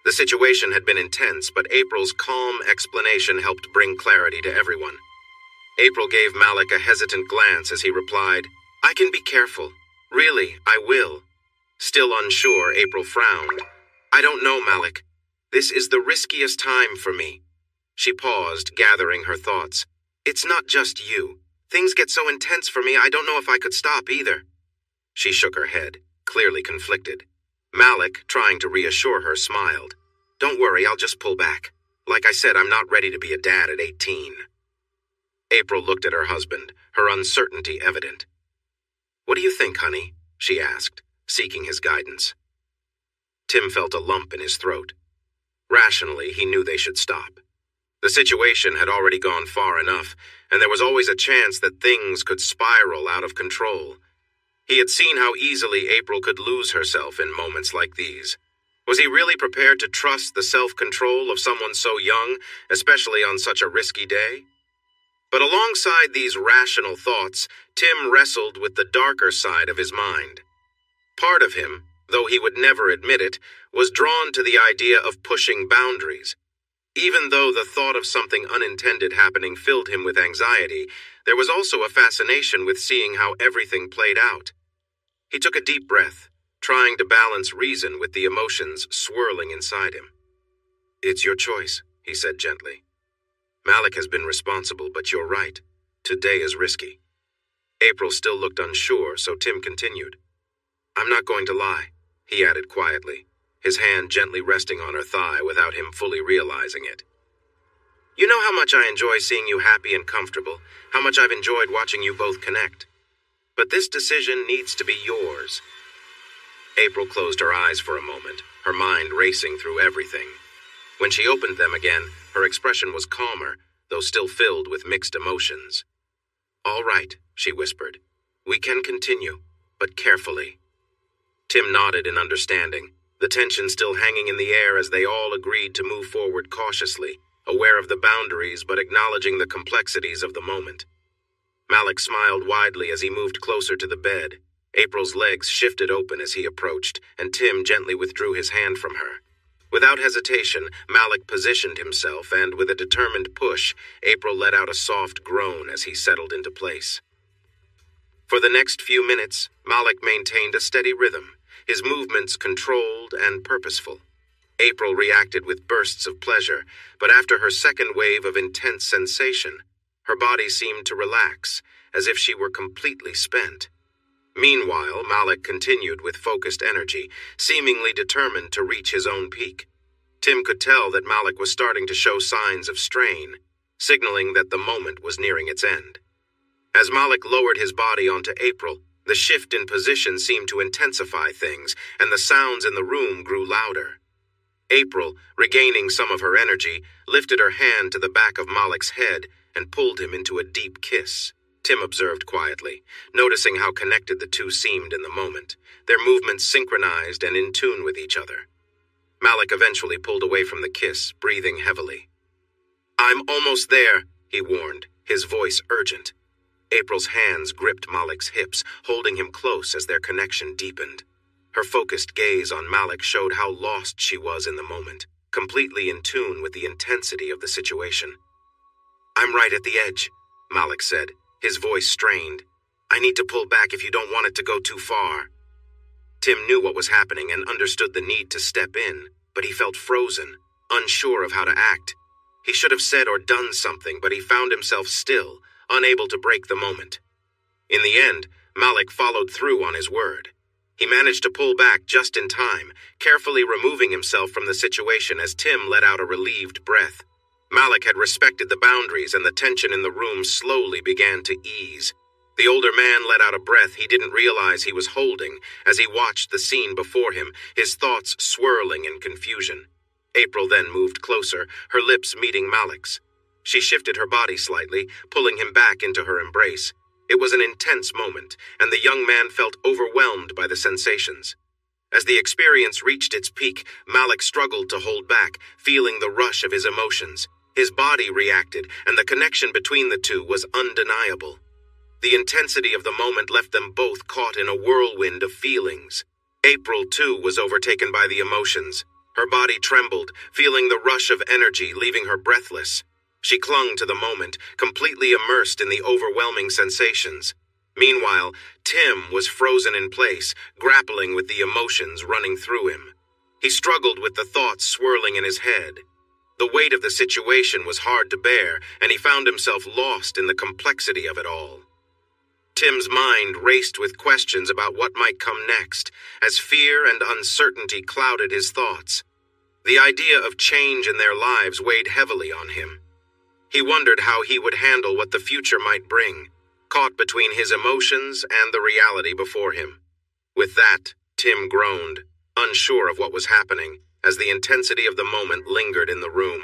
The situation had been intense, but April's calm explanation helped bring clarity to everyone. April gave Malik a hesitant glance as he replied, "I can be careful. Really, I will." Still unsure, April frowned. "I don't know, Malik. This is the riskiest time for me." She paused, gathering her thoughts. "It's not just you. Things get so intense for me, I don't know if I could stop either." She shook her head, clearly conflicted. Malik, trying to reassure her, smiled. "Don't worry, I'll just pull back. Like I said, I'm not ready to be a dad at 18. April looked at her husband, her uncertainty evident. "What do you think, honey?" she asked, seeking his guidance. Tim felt a lump in his throat. Rationally, he knew they should stop. The situation had already gone far enough, and there was always a chance that things could spiral out of control. He had seen how easily April could lose herself in moments like these. Was he really prepared to trust the self-control of someone so young, especially on such a risky day? But alongside these rational thoughts, Tim wrestled with the darker side of his mind. Part of him, though he would never admit it, was drawn to the idea of pushing boundaries. Even though the thought of something unintended happening filled him with anxiety, there was also a fascination with seeing how everything played out. He took a deep breath, trying to balance reason with the emotions swirling inside him. "It's your choice," he said gently. "Malik has been responsible, but you're right. Today is risky." April still looked unsure, so Tim continued. "I'm not going to lie," he added quietly, his hand gently resting on her thigh without him fully realizing it. "You know how much I enjoy seeing you happy and comfortable, how much I've enjoyed watching you both connect. But this decision needs to be yours." April closed her eyes for a moment, her mind racing through everything. When she opened them again, her expression was calmer, though still filled with mixed emotions. "All right," she whispered. "We can continue, but carefully." Tim nodded in understanding, the tension still hanging in the air as they all agreed to move forward cautiously, aware of the boundaries but acknowledging the complexities of the moment. Malik smiled widely as he moved closer to the bed. April's legs shifted open as he approached, and Tim gently withdrew his hand from her. Without hesitation, Malik positioned himself, and with a determined push, April let out a soft groan as he settled into place. For the next few minutes, Malik maintained a steady rhythm, his movements controlled and purposeful. April reacted with bursts of pleasure, but after her second wave of intense sensation, her body seemed to relax, as if she were completely spent. Meanwhile, Malik continued with focused energy, seemingly determined to reach his own peak. Tim could tell that Malik was starting to show signs of strain, signaling that the moment was nearing its end. As Malik lowered his body onto April, the shift in position seemed to intensify things, and the sounds in the room grew louder. April, regaining some of her energy, lifted her hand to the back of Malik's head and pulled him into a deep kiss. Tim observed quietly, noticing how connected the two seemed in the moment, their movements synchronized and in tune with each other. Malik eventually pulled away from the kiss, breathing heavily. "I'm almost there," he warned, his voice urgent. April's hands gripped Malik's hips, holding him close as their connection deepened. Her focused gaze on Malik showed how lost she was in the moment, completely in tune with the intensity of the situation. "I'm right at the edge," Malik said, his voice strained. "I need to pull back if you don't want it to go too far." Tim knew what was happening and understood the need to step in, but he felt frozen, unsure of how to act. He should have said or done something, but he found himself still, unable to break the moment. In the end, Malik followed through on his word. He managed to pull back just in time, carefully removing himself from the situation as Tim let out a relieved breath. Malik had respected the boundaries, and the tension in the room slowly began to ease. The older man let out a breath he didn't realize he was holding as he watched the scene before him, his thoughts swirling in confusion. April then moved closer, her lips meeting Malik's. She shifted her body slightly, pulling him back into her embrace. It was an intense moment, and the young man felt overwhelmed by the sensations. As the experience reached its peak, Malik struggled to hold back, feeling the rush of his emotions. His body reacted, and the connection between the two was undeniable. The intensity of the moment left them both caught in a whirlwind of feelings. April, too, was overtaken by the emotions. Her body trembled, feeling the rush of energy leaving her breathless. She clung to the moment, completely immersed in the overwhelming sensations. Meanwhile, Tim was frozen in place, grappling with the emotions running through him. He struggled with the thoughts swirling in his head. The weight of the situation was hard to bear, and he found himself lost in the complexity of it all. Tim's mind raced with questions about what might come next, as fear and uncertainty clouded his thoughts. The idea of change in their lives weighed heavily on him. He wondered how he would handle what the future might bring, caught between his emotions and the reality before him. With that, Tim groaned, unsure of what was happening, as the intensity of the moment lingered in the room.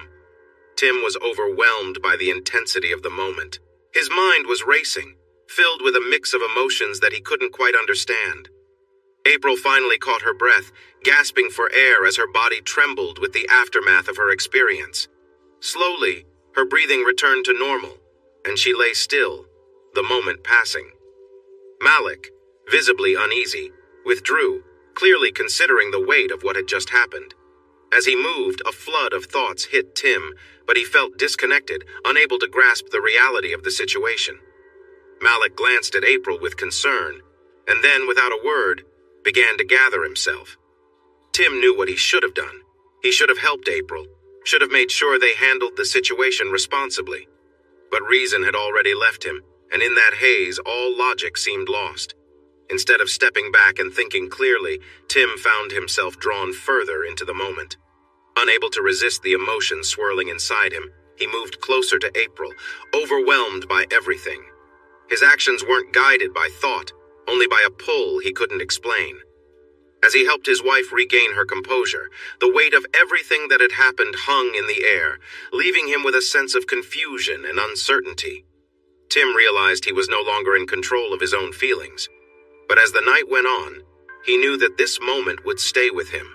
Tim was overwhelmed by the intensity of the moment. His mind was racing, filled with a mix of emotions that he couldn't quite understand. April finally caught her breath, gasping for air as her body trembled with the aftermath of her experience. Slowly, her breathing returned to normal, and she lay still, the moment passing. Malik, visibly uneasy, withdrew, clearly considering the weight of what had just happened. As he moved, a flood of thoughts hit Tim, but he felt disconnected, unable to grasp the reality of the situation. Malik glanced at April with concern, and then, without a word, began to gather himself. Tim knew what he should have done. He should have helped April, should have made sure they handled the situation responsibly. But reason had already left him, and in that haze, all logic seemed lost. Instead of stepping back and thinking clearly, Tim found himself drawn further into the moment. Unable to resist the emotions swirling inside him, he moved closer to April, overwhelmed by everything. His actions weren't guided by thought, only by a pull he couldn't explain. As he helped his wife regain her composure, the weight of everything that had happened hung in the air, leaving him with a sense of confusion and uncertainty. Tim realized he was no longer in control of his own feelings. But as the night went on, he knew that this moment would stay with him,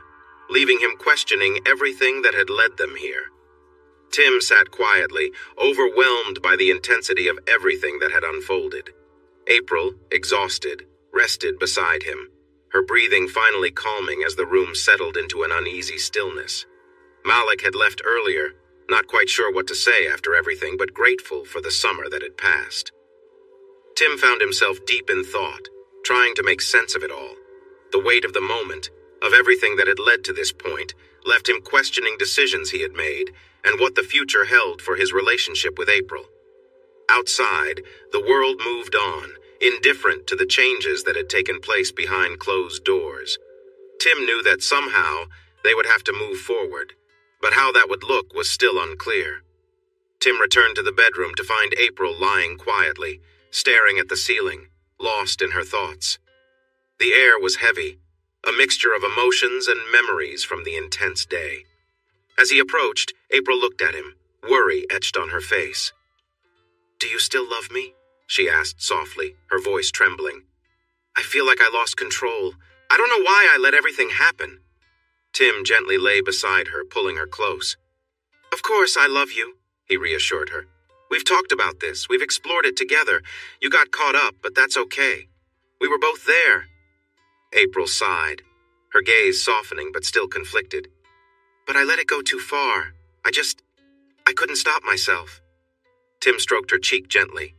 leaving him questioning everything that had led them here. Tim sat quietly, overwhelmed by the intensity of everything that had unfolded. April, exhausted, rested beside him, her breathing finally calming as the room settled into an uneasy stillness. Malik had left earlier, not quite sure what to say after everything, but grateful for the summer that had passed. Tim found himself deep in thought, trying to make sense of it all. The weight of the moment, of everything that had led to this point, left him questioning decisions he had made and what the future held for his relationship with April. Outside, the world moved on, indifferent to the changes that had taken place behind closed doors. Tim knew that somehow they would have to move forward, but how that would look was still unclear. Tim returned to the bedroom to find April lying quietly, staring at the ceiling, lost in her thoughts. The air was heavy, a mixture of emotions and memories from the intense day. As he approached, April looked at him, worry etched on her face. "Do you still love me?" she asked softly, her voice trembling. "I feel like I lost control. I don't know why I let everything happen." Tim gently lay beside her, pulling her close. "Of course I love you," he reassured her. "We've talked about this. We've explored it together. You got caught up, but that's okay. We were both there." April sighed, her gaze softening but still conflicted. "But I let it go too far. I couldn't stop myself." Tim stroked her cheek gently.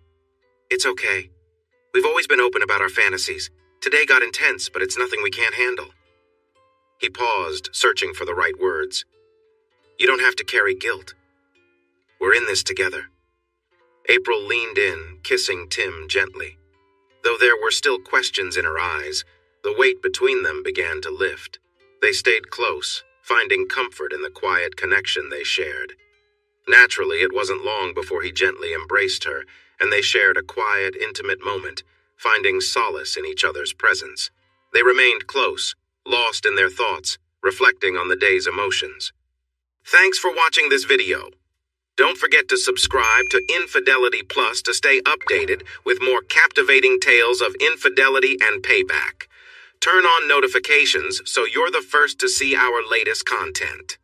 "It's okay. We've always been open about our fantasies. Today got intense, but it's nothing we can't handle." He paused, searching for the right words. "You don't have to carry guilt. We're in this together." April leaned in, kissing Tim gently. Though there were still questions in her eyes, the weight between them began to lift. They stayed close, finding comfort in the quiet connection they shared. Naturally, it wasn't long before he gently embraced her, and they shared a quiet, intimate moment, finding solace in each other's presence. They remained close, lost in their thoughts, reflecting on the day's emotions. Thanks for watching this video. Don't forget to subscribe to Infidelity Plus to stay updated with more captivating tales of infidelity and payback. Turn on notifications so you're the first to see our latest content.